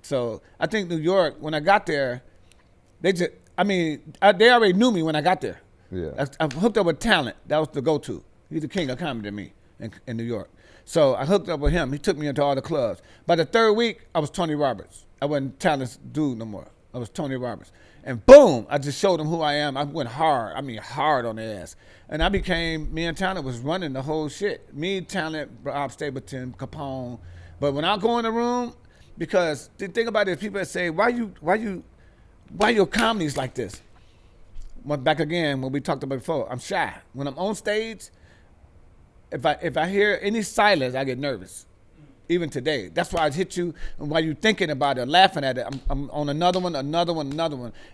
So I think New York, when I got there, they already knew me when I got there. Yeah. I hooked up with Talent. That was the go-to. He's the king of comedy to me in New York. So I hooked up with him. He took me into all the clubs. By the third week, I was Tony Roberts. I wasn't Talent's dude no more. I was Tony Roberts. And boom, I just showed them who I am. I went hard. I mean, hard on their ass. And me and Talent was running the whole shit. Me, Talent, Bob Stapleton, Capone. But when I go in the room, because the thing about it is people say, why your comedy's like this? Well, back again, when we talked about before, I'm shy. When I'm on stage, if I hear any silence, I get nervous. Even today. That's why I hit you, and while you're thinking about it, laughing at it, I'm on another one.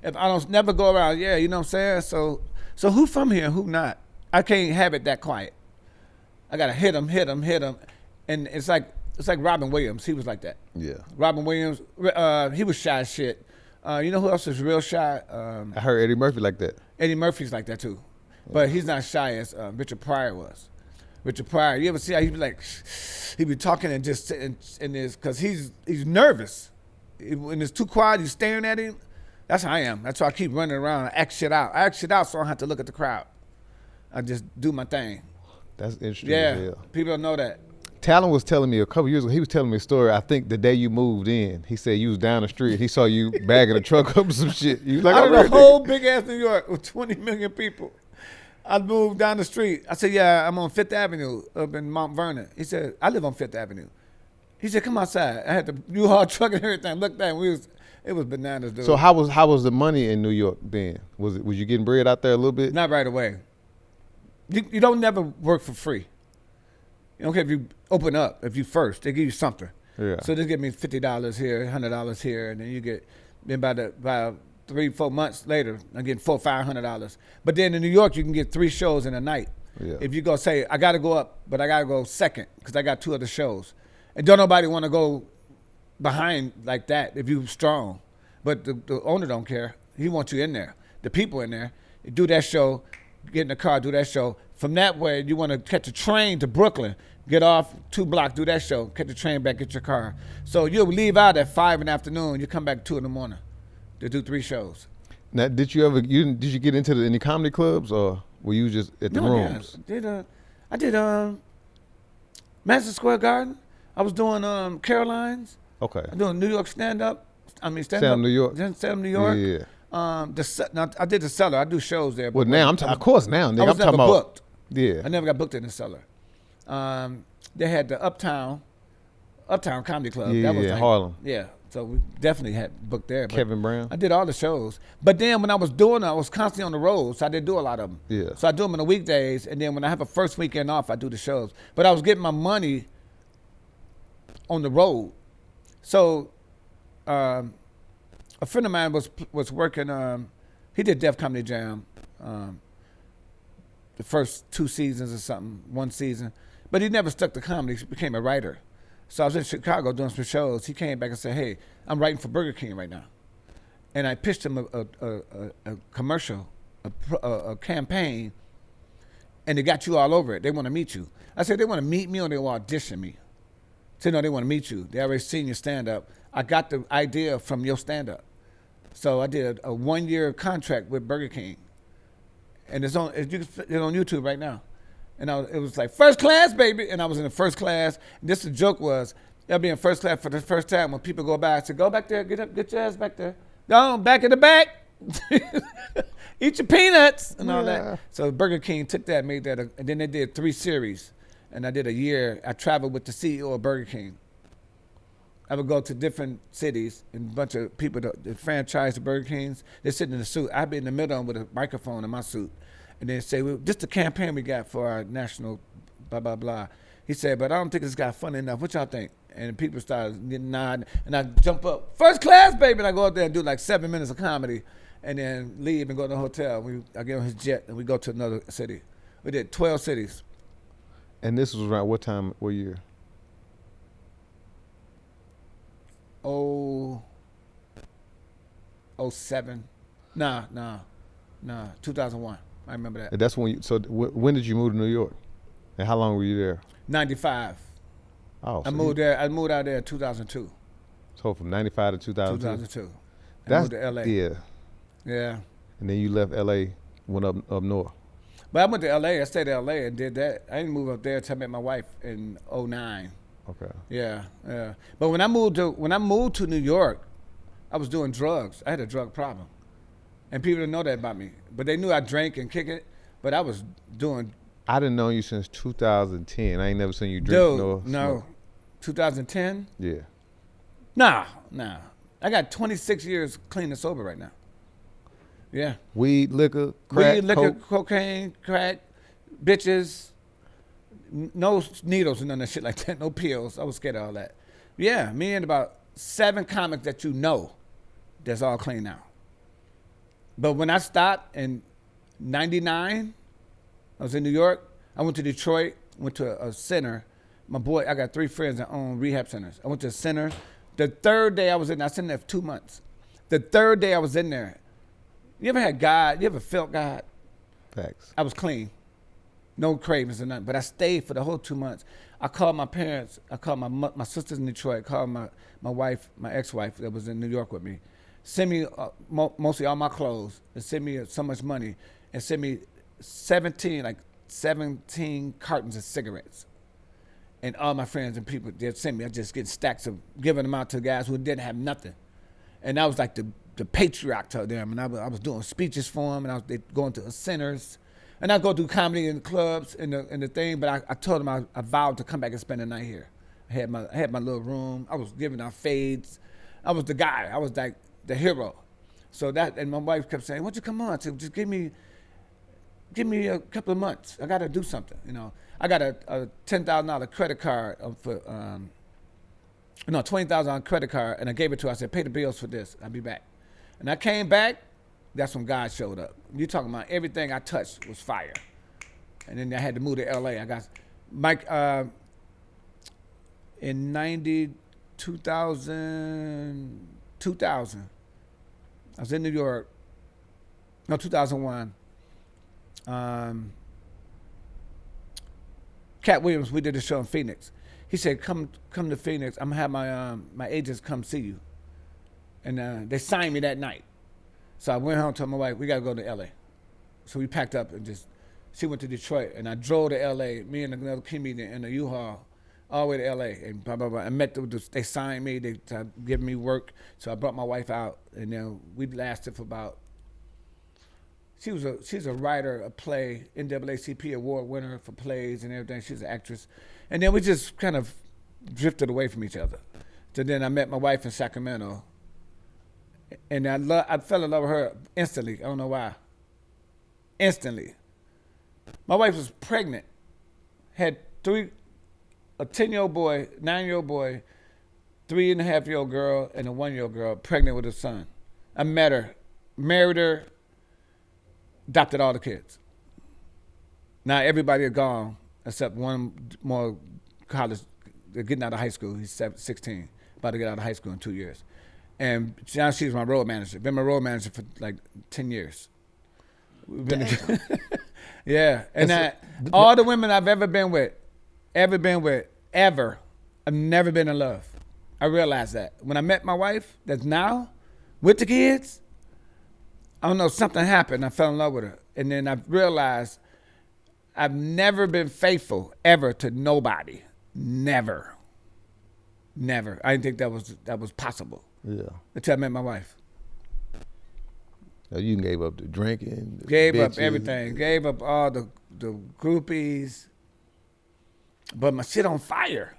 If I don't never go around, yeah, you know what I'm saying? So who from here and who not? I can't have it that quiet. I gotta hit him. And it's like Robin Williams. He was like that. Yeah. Robin Williams, he was shy as shit. You know who else is real shy? I heard Eddie Murphy like that. Eddie Murphy's like that too. But he's not shy as Richard Pryor was. Richard Pryor, you ever see how he'd be talking and just sitting in this, because he's nervous. When it's too quiet, he's staring at him. That's how I am. That's why I keep running around and act shit out. I act shit out so I don't have to look at the crowd. I just do my thing. That's interesting. Yeah, people don't know that. Talon was telling me a couple years ago, he was telling me a story, I think the day you moved in. He said you was down the street. He saw you bagging a truck up with some shit. You was like, out of the whole big ass New York with 20 million people, I moved down the street. I said, yeah, I'm on 5th Avenue up in Mount Vernon. He said, I live on 5th Avenue. He said, come outside. I had the U-Haul truck and everything. Looked at him. It was bananas, dude. So how was the money in New York then? Was you getting bread out there a little bit? Not right away. You don't never work for free. You don't care if you open up, if you first, they give you something. Yeah. So they give me $50 here, $100 here, and then you get, then by 3-4 months later, I'm getting $400-$500. But then in New York, you can get 3 shows in a night. Yeah. If you go say, I got to go up, but I got to go second because I got 2 other shows. And don't nobody want to go behind like that if you strong. But the owner don't care. He wants you in there. The people in there. You do that show, get in the car, do that show. From that way, you want to catch a train to Brooklyn, get off 2 blocks, do that show, catch the train back, get your car. So you'll leave out at 5 in the afternoon, you come back 2 in the morning to do 3 shows. Now, did you get into any comedy clubs, or were you just at the rooms? Yeah. I did Madison Square Garden. I was doing Caroline's. Okay. I'm doing New York stand-up. Stand-up New York. Stand-up New York. Yeah. Now, I did the Cellar. I do shows there. Well, now of course now. Nigga, I was I'm talking never about booked. Yeah. I never got booked in the Cellar. They had the Uptown Comedy Club. Yeah, that was Harlem. Yeah, so we definitely had booked there. Kevin Brown. I did all the shows. But then when I was doing it, I was constantly on the road, so I did do a lot of them. Yeah. So I do them in the weekdays, and then when I have a first weekend off, I do the shows. But I was getting my money on the road. So a friend of mine was working, he did Def Comedy Jam the first 2 seasons or something, 1 season. But he never stuck to comedy. He became a writer. So I was in Chicago doing some shows. He came back and said, hey, I'm writing for Burger King right now. And I pitched him a commercial, a campaign, and they got you all over it. They want to meet you. I said, they want to meet me or they want to audition me? I said, no, they want to meet you. They already seen your stand-up. I got the idea from your stand-up. So I did a 1-year contract with Burger King. And it's on YouTube right now. And it was like, first class, baby. And I was in the first class. And the joke was, I'll be in first class for the first time. When people go by, I said, go back there, get up, get your ass back there. Go back in the back. Eat your peanuts and all that. So Burger King took that, made that, and then they did 3 series. And I did a year. I traveled with the CEO of Burger King. I would go to different cities, and a bunch of people that franchise the Burger Kings, they're sitting in a suit. I'd be in the middle with a microphone in my suit. And they say, well, this is the campaign we got for our national blah, blah, blah. He said, but I don't think this guy funny enough. What y'all think? And people started getting nodding. And I jump up, first class, baby. And I go up there and do like 7 minutes of comedy and then leave and go to the hotel. I get on his jet and we go to another city. We did 12 cities. And this was around what time, what year? 07. Nah, 2001. I remember that. And that's when when did you move to New York? And how long were you there? 95. Oh, I moved out there in 2002. So from 95 to 2002. 2002. I That's moved to LA. Yeah. Yeah. And then you left LA, went up north. But I went to LA. I stayed in LA and did that. I didn't move up there until I met my wife in 2009. Okay. Yeah, yeah. But when I moved to New York, I was doing drugs. I had a drug problem, and people didn't know that about me. But they knew I drank and kick it. But I was doing. I didn't know you since 2010. I ain't never seen you drink No. smoke. 2010? Yeah. Nah. I got 26 years clean and sober right now. Yeah. Weed, liquor, crack, Weed, liquor, coke. cocaine, crack, bitches, no needles and none of that shit like that, no pills. I was scared of all that. Yeah, me and about 7 comics that you know that's all clean now. But when I stopped in 99, I was in New York. I went to Detroit, went to a center. My boy, I got 3 friends that own rehab centers. I went to a center. The 3rd day I was in there, I was in there for 2 months. The 3rd day I was in there, you ever had God? You ever felt God? Facts. I was clean. No cravings or nothing. But I stayed for the whole 2 months. I called my parents. I called my sisters in Detroit. I called my wife, my ex-wife that was in New York with me. Send me mostly all my clothes and send me so much money and send me 17 cartons of cigarettes. And all my friends and people, they'd send me. I just get stacks of giving them out to guys who didn't have nothing. And I was like the patriarch to them. And I was doing speeches for them. And they going to centers. And I go do comedy in the clubs and the thing. But I told them I vowed to come back and spend the night here. I had my little room. I was giving out fades. I was the guy. I was like the hero. So and my wife kept saying, "Why don't you come on? Just give me a couple of months. I got to do something, you know." I got a $10,000 credit card for $20,000 credit card, and I gave it to her. I said, "Pay the bills for this. I'll be back." And I came back. That's when God showed up. You talking about everything I touched was fire. And then I had to move to LA. I got Mike in 2000. I was in New York. No, 2001. Cat Williams, we did a show in Phoenix. He said, come to Phoenix. I'm gonna have my agents come see you. And they signed me that night. So I went home, told my wife, we gotta go to LA. So we packed up and she went to Detroit and I drove to LA, me and another comedian in a U-Haul, all the way to LA and blah, blah, blah. I met them, they signed me, they giving me work. So I brought my wife out and then we lasted for about, she's a writer, a play, NAACP award winner for plays and everything. She's an actress. And then we just kind of drifted away from each other. So then I met my wife in Sacramento. And I fell in love with her instantly. I don't know why. Instantly. My wife was pregnant. Had a 10-year-old boy, 9-year-old boy, 3.5-year-old girl, and a 1-year-old girl pregnant with a son. I met her, married her, adopted all the kids. Now everybody is gone except one more college, getting out of high school. He's 16, about to get out of high school in 2 years. And now she's my road manager. Been my road manager for like 10 years. We've been yeah. And all the women I've ever been with, I've never been in love. I realized that. When I met my wife, that's now, with the kids, I don't know, something happened. I fell in love with her. And then I realized I've never been faithful ever to nobody. Never. I didn't think that was possible. Yeah. Until I met my wife. So you gave up the drinking. Gave up bitches. everything. Gave up all the groupies. But my shit on fire.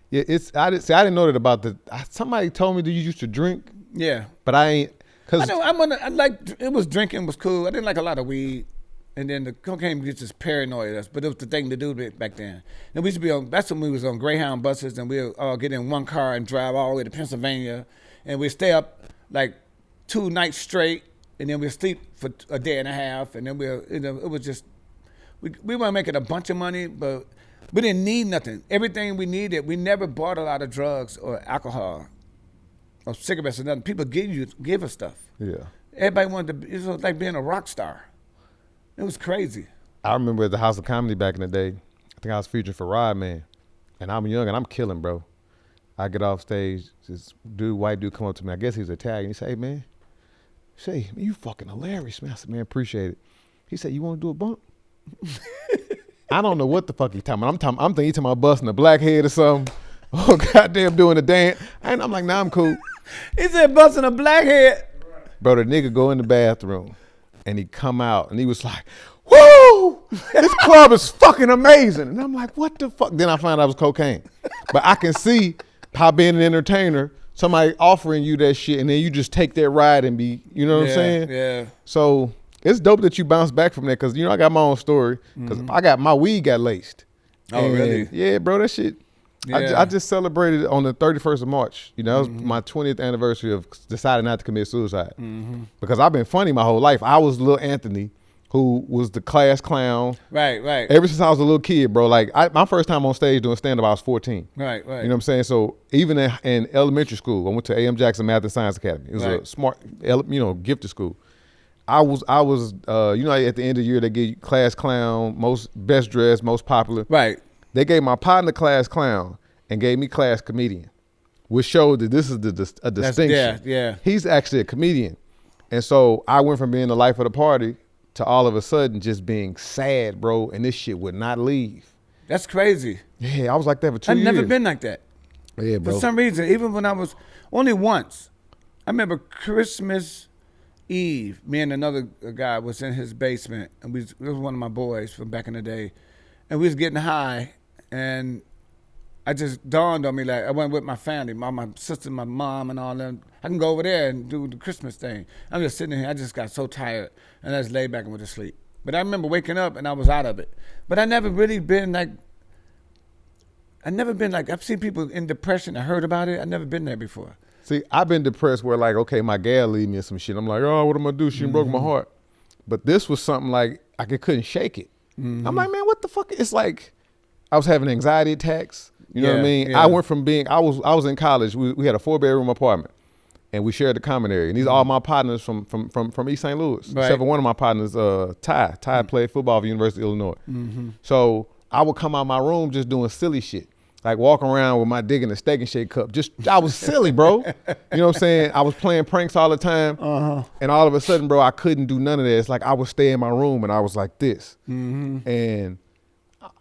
Yeah, I didn't know that about somebody told me that you used to drink. Yeah. But I ain't. It was drinking was cool. I didn't like a lot of weed. And then the cocaine just paranoid us, but it was the thing to do back then. And we used to be that's when we was on Greyhound buses and we'd all get in one car and drive all the way to Pennsylvania. And we'd stay up like 2 nights straight and then we'd sleep for a day and a half. And then it was just, we weren't making a bunch of money, but we didn't need nothing. Everything we needed, we never bought a lot of drugs or alcohol or cigarettes or nothing. People give us stuff. Yeah. Everybody wanted it was like being a rock star. It was crazy. I remember at the House of Comedy back in the day, I think I was featured for Rod Man. And I'm young and I'm killing, bro. I get off stage. This white dude, come up to me. I guess he's Italian. He say, "Hey man, you fucking hilarious, man." I said, "Man, appreciate it." He said, "You want to do a bump?" I don't know what the fuck he's talking about. I'm thinking he's talking about busting a blackhead or something. Oh, goddamn, doing a dance. And I'm like, nah, I'm cool. He said busting a blackhead. Bro, the nigga go in the bathroom and he come out and he was like, woo, this club is fucking amazing. And I'm like, what the fuck? Then I found out it was cocaine. But I can see how being an entertainer, somebody offering you that shit and then you just take that ride and be, you know what I'm saying? Yeah. So it's dope that you bounce back from that because, you know, I got my own story because my weed got laced. Oh, and, really? Yeah, bro, that shit. Yeah. I just celebrated on the 31st of March. You know, that was my 20th anniversary of deciding not to commit suicide. Because I've been funny my whole life. I was little Anthony, who was the class clown. Right. Ever since I was a little kid, bro. Like, my first time on stage doing stand-up, I was 14. Right. You know what I'm saying? So even in elementary school, I went to A.M. Jackson Math and Science Academy. It was a smart, gifted school. I was, you know, at the end of the year, they give you class clown, best dressed, most popular. Right. They gave my partner class clown and gave me class comedian, which showed that this is a distinction. Yeah. He's actually a comedian. And so I went from being the life of the party to all of a sudden just being sad, bro, and this shit would not leave. That's crazy. Yeah, I was like that for 2 years. I've never been like that. Yeah, bro. For some reason, even when I was, only once, I remember Christmas Eve, me and another guy was in his basement, and it was one of my boys from back in the day, and we was getting high, and I just dawned on me, like, I went with my family, my sister, my mom, and all them. I can go over there and do the Christmas thing. I'm just sitting here. I just got so tired, and I just laid back and went to sleep. But I remember waking up, and I was out of it. But I never really been like, I've seen people in depression. I heard about it. I've never been there before. See, I've been depressed where, like, okay, my gal leave me or some shit. I'm like, oh, what am I gonna do? She broke my heart. But this was something like I couldn't shake it. I'm like, man, what the fuck? It's like I was having anxiety attacks. You know what I mean? Yeah. I went from being, I was in college. We had a 4-bedroom apartment, and we shared the common area. And these are all my partners from East St. Louis. Right. Except for one of my partners, Ty. Ty played football for University of Illinois. So I would come out my room just doing silly shit. Like walking around with my dick in a Steak and Shake cup. I was silly, bro. You know what I'm saying? I was playing pranks all the time. And all of a sudden, bro, I couldn't do none of that. It's like I would stay in my room and I was like this. And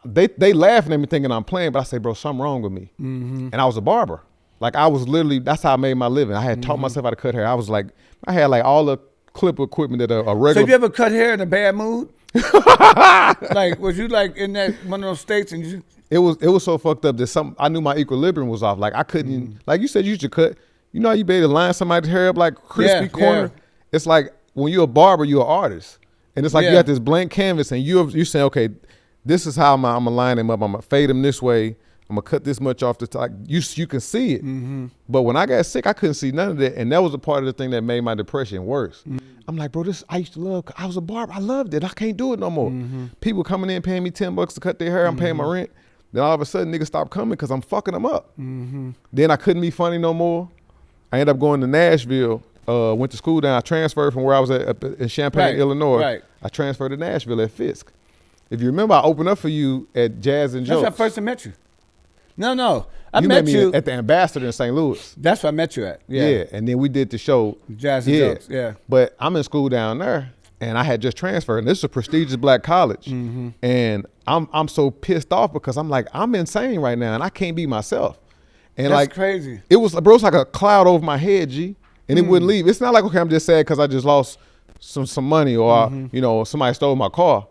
they laughing at me thinking I'm playing, but I say, bro, something wrong with me. And I was a barber. Like I was literally, that's how I made my living. I had taught myself how to cut hair. I was like, I had like all the clip equipment that a regular. So have you ever cut hair in a bad mood? Like, was you like in that one of those states and you? It was so fucked up that I knew my equilibrium was off. Like I couldn't, like you said, you should cut. You know how you be able to line somebody's hair up like crispy corner? Yeah. It's like when you're a barber, you're an artist. And it's like you got this blank canvas and you say, okay, this is how I'm gonna line him up. I'm gonna fade him this way. I'm gonna cut this much off the top. You can see it. But when I got sick, I couldn't see none of that. And that was a part of the thing that made my depression worse. I'm like, bro, I used to love, I was a barber. I loved it. I can't do it no more. People coming in paying me $10 to cut their hair. I'm paying my rent. Then all of a sudden niggas stopped coming because I'm fucking them up. Then I couldn't be funny no more. I ended up going to Nashville, went to school down. I transferred from where I was at in Champaign, Illinois. Right. I transferred to Nashville at Fisk. If you remember, I opened up for you at Jazz and Jokes. That's how I first met you. No. I met met me you at the Ambassador in St. Louis. That's where I met you at. Yeah. And then we did the show. Jazz and Jokes, yeah. But I'm in school down there, and I had just transferred. And this is a prestigious black college. And I'm so pissed off because I'm like, I'm insane right now, and I can't be myself. And that's like crazy. It was like a cloud over my head, G, and it wouldn't leave. It's not like, okay, I'm just sad because I just lost some money or you know, somebody stole my car.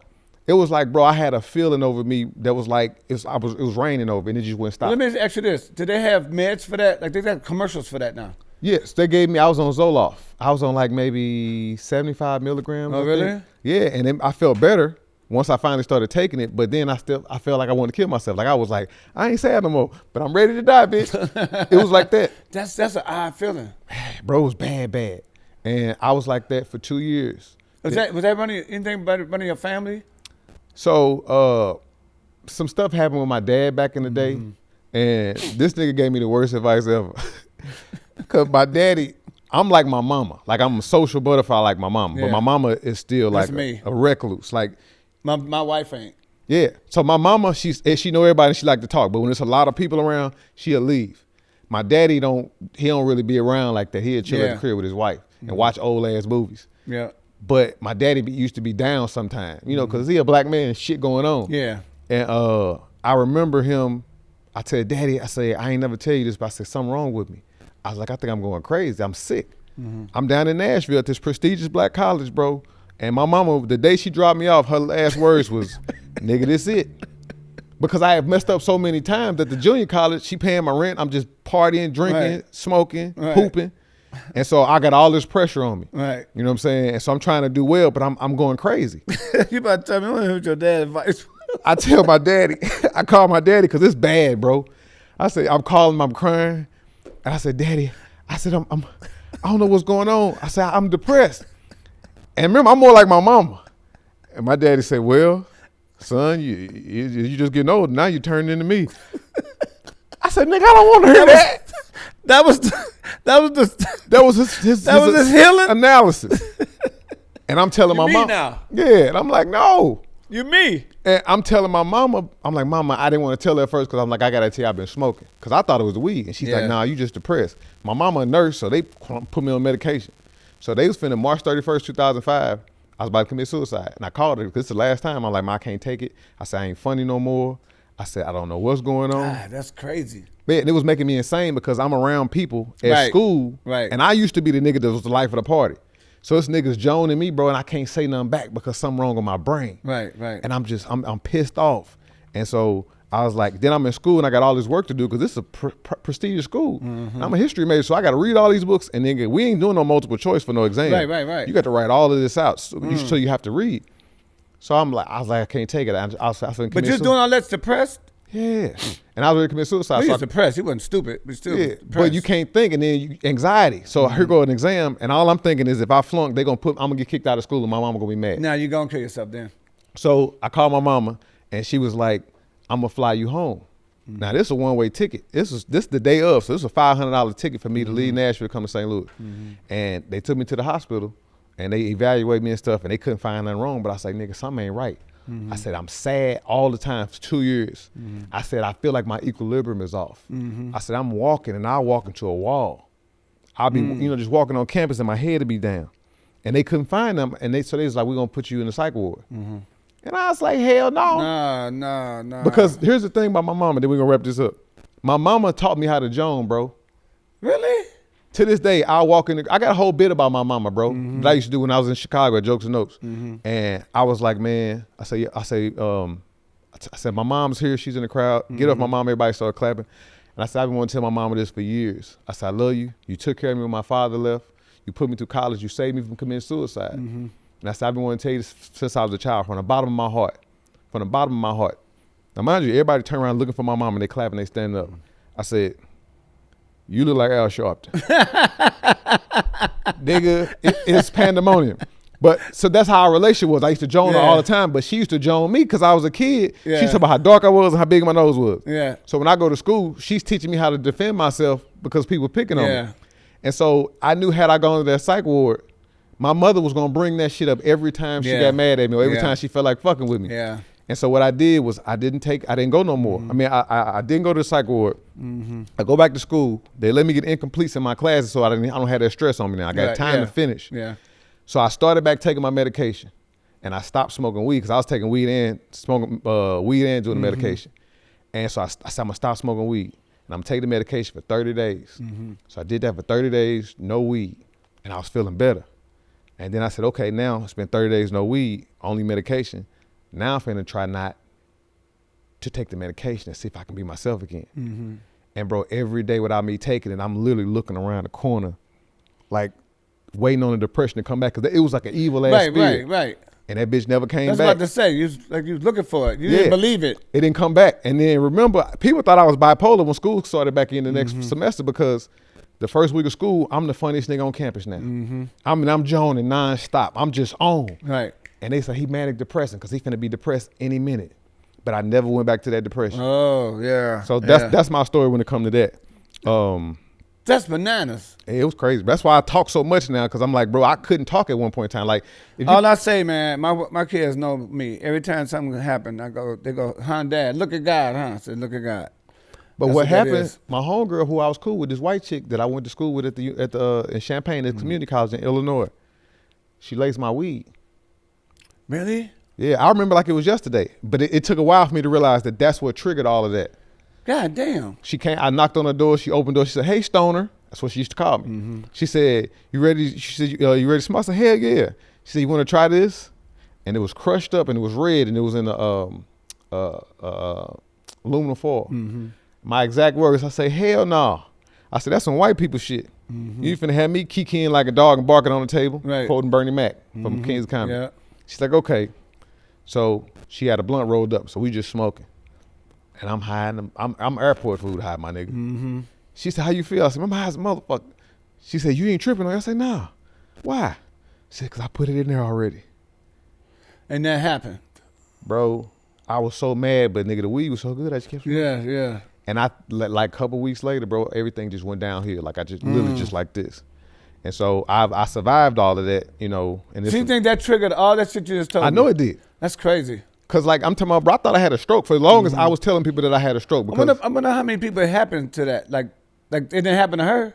It was like, bro, I had a feeling over me that was like it was raining over, and it just wouldn't stop. Let me ask you this: do they have meds for that? Like they got commercials for that now? Yes, they gave me. I was on Zoloft. I was on like maybe 75 milligrams. Oh, really? Yeah, and then I felt better once I finally started taking it. But then I felt like I wanted to kill myself. Like I was like, I ain't sad no more, but I'm ready to die, bitch. It was like that. That's an odd feeling. Bro, it was bad, and I was like that for 2 years. Was that running anything but running your family? So some stuff happened with my dad back in the day, and this nigga gave me the worst advice ever. Cause my daddy, I'm like my mama. Like I'm a social butterfly like my mama, but my mama is still like a recluse. Like my wife ain't. Yeah. So my mama, she know everybody and she like to talk, but when there's a lot of people around, she'll leave. my daddy he don't really be around like that. He'll chill at the crib with his wife and watch old ass movies. Yeah. But my daddy used to be down sometime, you know, because he a black man and shit going on. Yeah. And I remember him, I said, Daddy, I said, I ain't never tell you this, but I said, something wrong with me. I was like, I think I'm going crazy. I'm sick. I'm down in Nashville at this prestigious black college, bro. And my mama, the day she dropped me off, her last words was, nigga, this it. Because I have messed up so many times at the junior college, she paying my rent. I'm just partying, drinking, smoking, hooping. And so I got all this pressure on me. Right. You know what I'm saying? And so I'm trying to do well, but I'm going crazy. You about to tell me what your dad's advice. I tell my daddy, I call my daddy because it's bad, bro. I say, I'm calling him, I'm crying. And I said, Daddy, I said, I don't know what's going on. I said, I'm depressed. And remember, I'm more like my mama. And my daddy said, well, son, you just getting old. Now you turning into me. I said, nigga, I don't want to hear that. That was his healing analysis. And I'm telling my mom. Now. Yeah, and I'm like, no. You me. And I'm telling my mama, I'm like, Mama, I didn't want to tell her at first because I'm like, I got to tell you I've been smoking. Because I thought it was weed. And she's like, nah, you just depressed. My mama a nurse, so they put me on medication. So they was finna March 31st, 2005, I was about to commit suicide. And I called her because it's the last time. I'm like, Ma, I can't take it. I said, I ain't funny no more. I said, I don't know what's going on. God, that's crazy. Man, it was making me insane because I'm around people at school. Right. And I used to be the nigga that was the life of the party. So it's niggas Joan and me, bro, and I can't say nothing back because something wrong with my brain. Right. And I'm pissed off. And so I was like, then I'm in school and I got all this work to do because this is a prestigious school. I'm a history major, so I got to read all these books, and then we ain't doing no multiple choice for no exam. Right. You got to write all of this out, so you have to read. So I was like, I can't take it. But you're doing all that's depressed? Yeah. And I was ready to commit suicide. He was depressed. He wasn't stupid, but still depressed. But you can't think, and then anxiety. So here go an exam, and all I'm thinking is if I flunk, I'm gonna get kicked out of school, and my mama gonna be mad. Now you gonna kill yourself then. So I called my mama, and she was like, I'm gonna fly you home. Now this is a one-way ticket. This is the day of, so this is a $500 ticket for me to leave Nashville to come to St. Louis. And they took me to the hospital, and they evaluated me and stuff, and they couldn't find nothing wrong. But I said, nigga, something ain't right. I said, I'm sad all the time for 2 years. I said, I feel like my equilibrium is off. I said, I'm walking and I'll walk into a wall. I'll be, just walking on campus and my head will be down. And they couldn't find them. And so they was like, we're going to put you in the psych ward. And I was like, hell no. No. Because here's the thing about my mama, then we're going to wrap this up. My mama taught me how to Joan, bro. Really? To this day, I walk in. I got a whole bit about my mama, bro, that I used to do when I was in Chicago at Jokes and Notes. And I was like, man, I said, my mom's here. She's in the crowd. Get off my mom. Everybody started clapping. And I said, I've been wanting to tell my mama this for years. I said, I love you. You took care of me when my father left. You put me through college. You saved me from committing suicide. And I said, I've been wanting to tell you this since I was a child, from the bottom of my heart. From the bottom of my heart. Now, mind you, everybody turned around looking for my mom and they clapping, they standing up. I said, you look like Al Sharpton. Nigga, it's pandemonium. But so that's how our relationship was. I used to Joan her all the time, but she used to Joan me because I was a kid. She talking about how dark I was and how big my nose was. So when I go to school, she's teaching me how to defend myself because people picking on me. And so I knew had I gone to that psych ward, my mother was gonna bring that shit up every time she got mad at me or every time she felt like fucking with me. And so what I did was I didn't go no more. I mean, I didn't go to the psych ward. I go back to school. They let me get incompletes in my classes so I don't have that stress on me now. I got time to finish. So I started back taking my medication, and I stopped smoking weed because I was taking weed and smoking weed and doing the medication. And so I said, I'm gonna stop smoking weed, and I'm taking the medication for 30 days. So I did that for 30 days, no weed, and I was feeling better. And then I said, okay, now it's been 30 days, no weed, only medication. Now I'm finna try not to take the medication and see if I can be myself again. And bro, every day without me taking it, I'm literally looking around the corner, like waiting on the depression to come back. Cause it was like an evil ass spirit. Right. And that bitch never came back. That's what I was about to say. You was looking for it. You didn't believe it. It didn't come back. And then remember, people thought I was bipolar when school started back in the next semester because the first week of school, I'm the funniest nigga on campus now. I'm joning nonstop. I'm just on. Right. And they said he manic depressing because he finna be depressed any minute. But I never went back to that depression. Oh, yeah. So that's my story when it comes to that. That's bananas. It was crazy. That's why I talk so much now because I'm like, bro, I couldn't talk at one point in time. Like, all I say, man, my kids know me. Every time something happen, they go, huh, Dad, look at God, huh? I said, look at God. But That's what that happened? is. My homegirl, who I was cool with, this white chick that I went to school with at the in Champaign, at community college in Illinois. She laced my weed. Really? Yeah, I remember like it was yesterday. But it took a while for me to realize that that's what triggered all of that. God damn. She came. I knocked on her door. She opened the door. She said, "Hey, Stoner." That's what she used to call me. She said, "You ready?" She said, "You ready to smoke?" I said, "Hell yeah." She said, "You want to try this?" And it was crushed up and it was red and it was in the aluminum foil. My exact words, I say, "Hell no." I said, "That's some white people shit. You finna have me kikiing like a dog and barking on the table," Right. quoting Bernie Mac from King's County. Yeah. She's like, "Okay." So she had a blunt rolled up, so we just smoking. And I'm high, and I'm airport food high, my nigga. She said, "How you feel?" I said, "I'm high as a motherfucker." She said, "You ain't tripping on it?" I said, "Nah." "Why?" She said, "Cause I put it in there already." And that happened. Bro, I was so mad, but nigga, the weed was so good, I just kept smoking. Yeah. And I, like a couple weeks later, bro, everything just went downhill. Like I just literally just like this. And so I survived all of that, you know. And So you think that triggered all that shit you just told me? I know it did. That's crazy. Cause like I'm talking about, bro, I thought I had a stroke. For the longest, I was telling people that I had a stroke I because wonder how many people it happened to that. Like it didn't happen to her.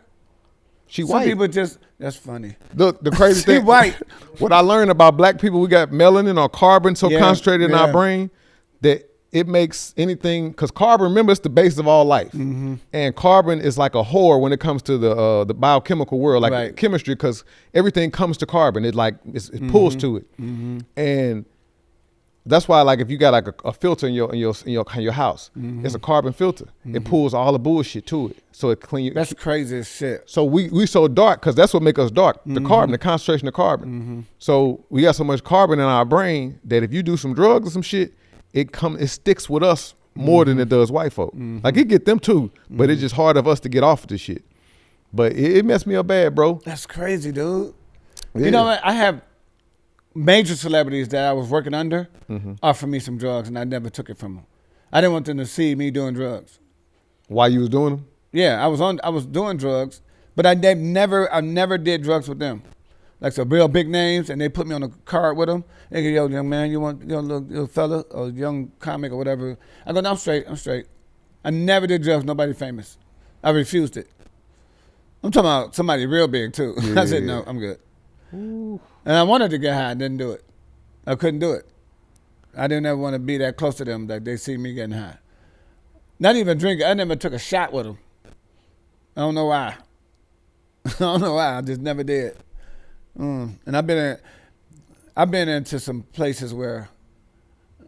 she Some white. people just, that's funny. The crazy She thing, white. what I learned about black people, we got melanin or carbon so Yeah, concentrated in our yeah. brain that it makes anything, because carbon, remember, it's the base of all life. And carbon is like a whore when it comes to the biochemical world, like Right. chemistry, because everything comes to carbon. It like, it pulls to it. And that's why, like, if you got like a filter in your house, it's a carbon filter. It pulls all the bullshit to it, so it clean. That's crazy as shit. So we so dark because that's what make us dark. The carbon, the concentration of carbon. So we got so much carbon in our brain that if you do some drugs or some shit, it sticks with us more than it does white folk. Like it get them too, but it's just hard of us to get off of this shit. But it messed me up bad, bro. That's crazy, dude. Yeah. You know what? I have major celebrities that I was working under offered me some drugs, and I never took it from them. I didn't want them to see me doing drugs. While you was doing them? Yeah, I was doing drugs, but I never did drugs with them. Like some real big names, and they put me on a card with them. They go, "Yo, young man, you want little fella or young comic or whatever?" I go, "No, I'm straight. I never did drugs. Nobody famous. I refused it. I'm talking about somebody real big too. I said, no, I'm good. Ooh. And I wanted to get high, I didn't do it. I couldn't do it. I didn't ever want to be that close to them that they see me getting high. Not even drinking. I never took a shot with them. I don't know why. I just never did. And I've been into some places where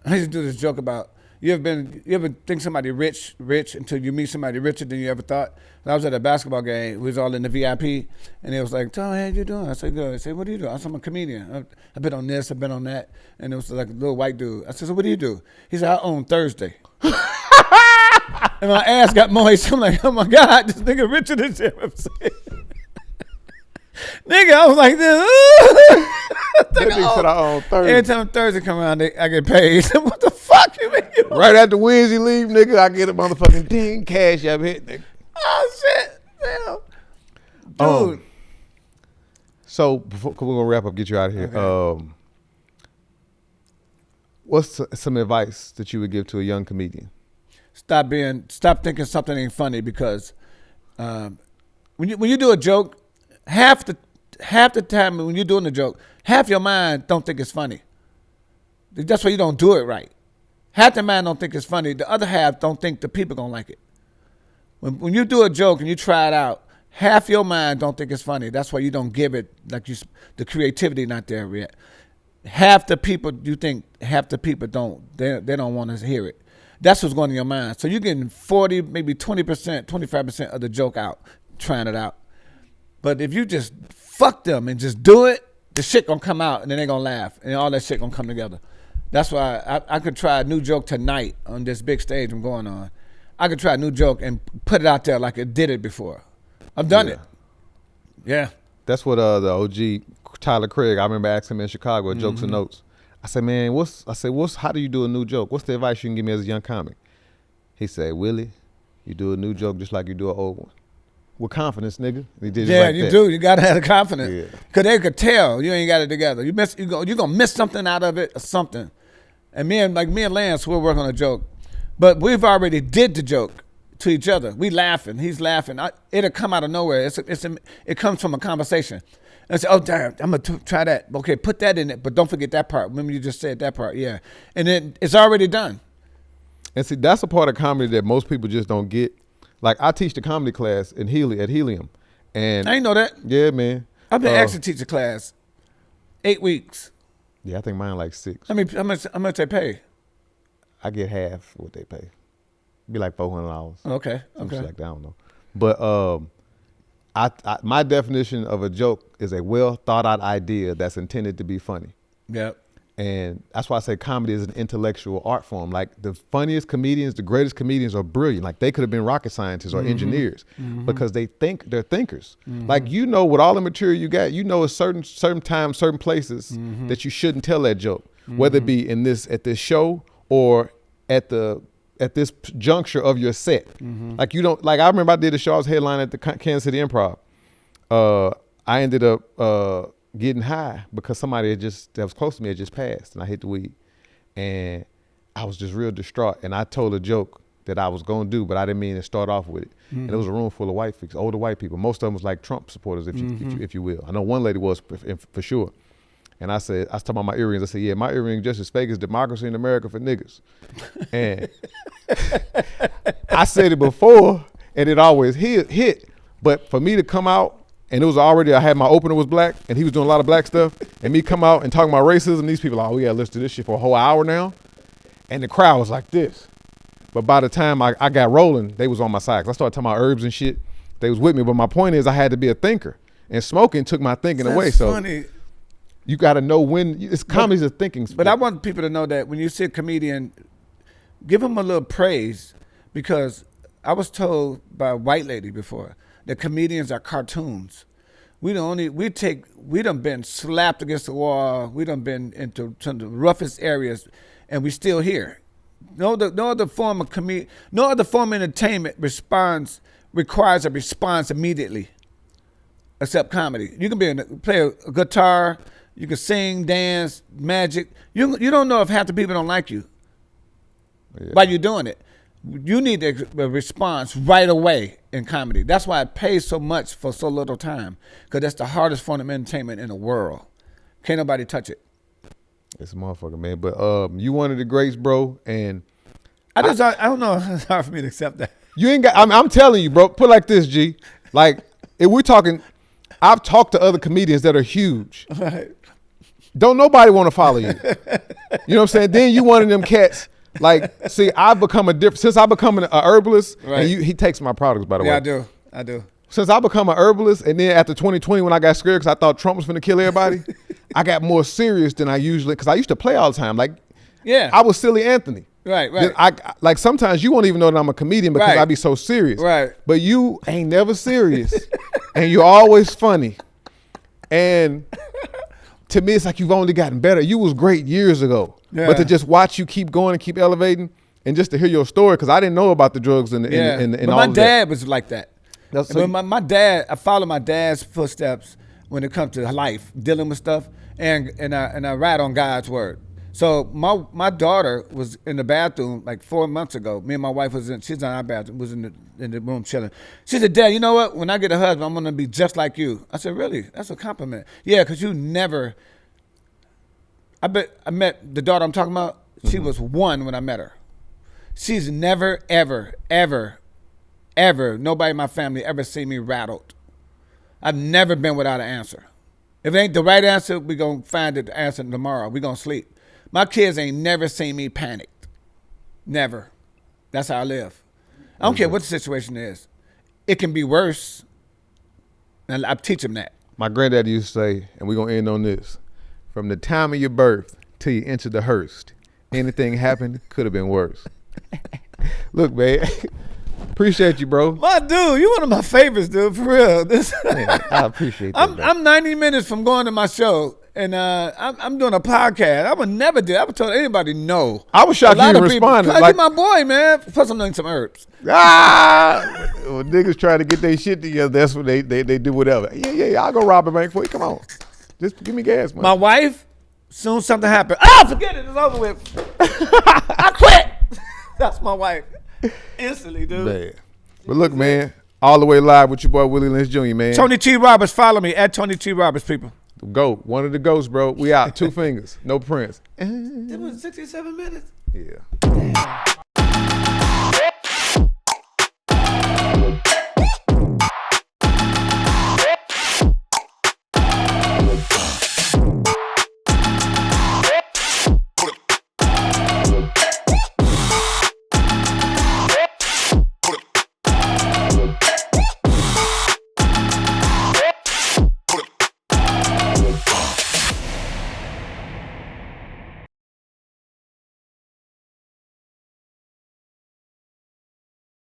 I used to do this joke about you ever think somebody rich until you meet somebody richer than you ever thought. And I was at a basketball game. We was all in the VIP, and it was like, "Tom, how you doing?" I said, "Good." I said, "What do you do?" I said, "I'm a comedian. I've been on this, I've been on that." And it was like a little white dude. I said, "So what do you do?" He said, "I own Thursday." And my ass got moist. I'm like, "Oh my God, this nigga richer than shit." Nigga, I was like this. That nigga said I own Thursday. Every time Thursday come around, I get paid. What the fuck you mean? Right after Wednesday leave, nigga, I get a motherfucking ding cash up hit, nigga. Oh shit, damn, dude. So before we're gonna wrap up, get you out of here. Okay. What's some advice that you would give to a young comedian? Stop thinking something ain't funny, because when you do a joke, half the time when you're doing the joke, half your mind don't think it's funny. That's why you don't do it right. Half the mind don't think it's funny. The other half don't think the people gonna like it. When you do a joke and you try it out, half your mind don't think it's funny. That's why you don't give it, like the creativity not there yet. Half the people don't. They don't want to hear it. That's what's going in your mind. So you're getting 40, maybe 20%, 25% of the joke out, trying it out. But if you just fuck them and just do it, the shit gonna come out and then they gonna laugh and all that shit gonna come together. That's why I could try a new joke tonight on this big stage I'm going on. I could try a new joke and put it out there like it did it before. I've done it. Yeah. That's what the OG Tyler Craig, I remember asking him in Chicago at Jokes and Notes. I said, "Man, how do you do a new joke? What's the advice you can give me as a young comic?" He said, "Willie, you do a new joke just like you do an old one. With confidence, nigga." He did Yeah, like you that. do. You gotta have the confidence. Yeah. Cause they could tell you ain't got it together. You're gonna miss something out of it or something. And me and Lance, we'll work on a joke. But we've already did the joke. to each other. We laughing. He's laughing. It'll come out of nowhere. It comes from a conversation. And I say, oh, damn, I'm going to try that. Okay, put that in it, but don't forget that part. Remember you just said that part. Yeah. And then it's already done. And see, that's a part of comedy that most people just don't get. Like, I teach the comedy class at Helium. And I didn't know that. Yeah, man. I've been asked to teach a class 8 weeks. Yeah, I think mine like 6. I mean, how much they pay? I get half what they pay. Be like $400. Okay. Something like that, I don't know. But my definition of a joke is a well thought out idea that's intended to be funny. Yep. And that's why I say comedy is an intellectual art form. Like the funniest comedians, the greatest comedians are brilliant. Like they could have been rocket scientists or engineers because they're thinkers. Like with all the material you got, at certain times, certain places that you shouldn't tell that joke, whether it be at this show or at this juncture of your set. Like I remember I did a show, I was headlining at the Kansas City Improv. I ended up getting high because somebody that was close to me had just passed, and I hit the weed, and I was just real distraught. And I told a joke that I was gonna do, but I didn't mean to start off with it. And it was a room full of older white people. Most of them was like Trump supporters, if you will. I know one lady was for sure. And I was talking about my earrings. I said, yeah, my earring just as fake as democracy in America for niggas. And I said it before, and it always hit. But for me to come out, and it was already, I had my opener was black, and he was doing a lot of black stuff, and me come out and talking about racism, these people are like, oh, we gotta listen to this shit for a whole hour now. And the crowd was like this. But by the time I got rolling, they was on my side. 'Cause I started talking about herbs and shit. They was with me. But my point is I had to be a thinker. And smoking took my thinking away. So funny. You gotta know when, comedy's a thinking sport. But I want people to know that when you see a comedian, give him a little praise, because I was told by a white lady before that comedians are cartoons. We done been slapped against the wall. We done been into some of the roughest areas, and we still here. No other form of entertainment requires a response immediately, except comedy. You can play a guitar, you can sing, dance, magic. You don't know if half the people don't like you while you're doing it. You need a response right away in comedy. That's why it pays so much for so little time, because that's the hardest form of entertainment in the world. Can't nobody touch it. It's a motherfucker, man. But you one of the greats, bro. And I don't know. It's hard for me to accept that. You ain't got. I'm telling you, bro. Put it like this, G. Like if we're talking, I've talked to other comedians that are huge. Right. Don't nobody want to follow you. You know what I'm saying? Then you one of them cats. Like, see, I've become since I become an herbalist, right. And he takes my products, by the way. Yeah, I do. Since I become an herbalist, and then after 2020, when I got scared because I thought Trump was finna kill everybody, I got more serious than I usually, because I used to play all the time. Like, yeah, I was Silly Anthony. Right. Like sometimes you won't even know that I'm a comedian because I be so serious. Right. But you ain't never serious, and you're always funny. And to me, it's like you've only gotten better. You was great years ago. Yeah. But to just watch you keep going and keep elevating, and just to hear your story, because I didn't know about the drugs and all of that. My dad was like that. My dad, I follow my dad's footsteps when it comes to life, dealing with stuff, and I ride on God's word. So my daughter was in the bathroom like 4 months ago. Me and my wife she's in our bathroom, was in the room chilling. She said, Dad, you know what? When I get a husband, I'm gonna be just like you. I said, really? That's a compliment. Yeah, because you never. I met the daughter I'm talking about. She was 1 when I met her. She's never, ever, ever, ever, nobody in my family ever seen me rattled. I've never been without an answer. If it ain't the right answer, we gonna find the answer tomorrow. We gonna sleep. My kids ain't never seen me panicked. Never. That's how I live. I don't care what the situation is. It can be worse. And I teach them that. My granddaddy used to say, and we're gonna end on this, from the time of your birth till you enter the hearse, anything happened could have been worse. Look, man, appreciate you, bro. My dude, you one of my favorites, dude, for real. Man, I appreciate that. I'm 90 minutes from going to my show, and I'm doing a podcast. I would never do. I would tell anybody no. I was shocked you even responded. Like, you're my boy, man. Plus, I'm doing some herbs. Well, niggas trying to get their shit together. That's what they do. Whatever. Yeah. I'll go rob a bank for you. Come on, just give me gas, man. My wife. Soon something happened. Oh, forget it. It's over with. I quit. That's my wife. Instantly, dude. Man. But look, man, all the way live with your boy Willie Lynch Jr., man. Tony T. Roberts, follow me at Tony T. Roberts, people. Go. One of the ghosts, bro. We out. 2 fingers. No Prince. It was 67 minutes. Yeah.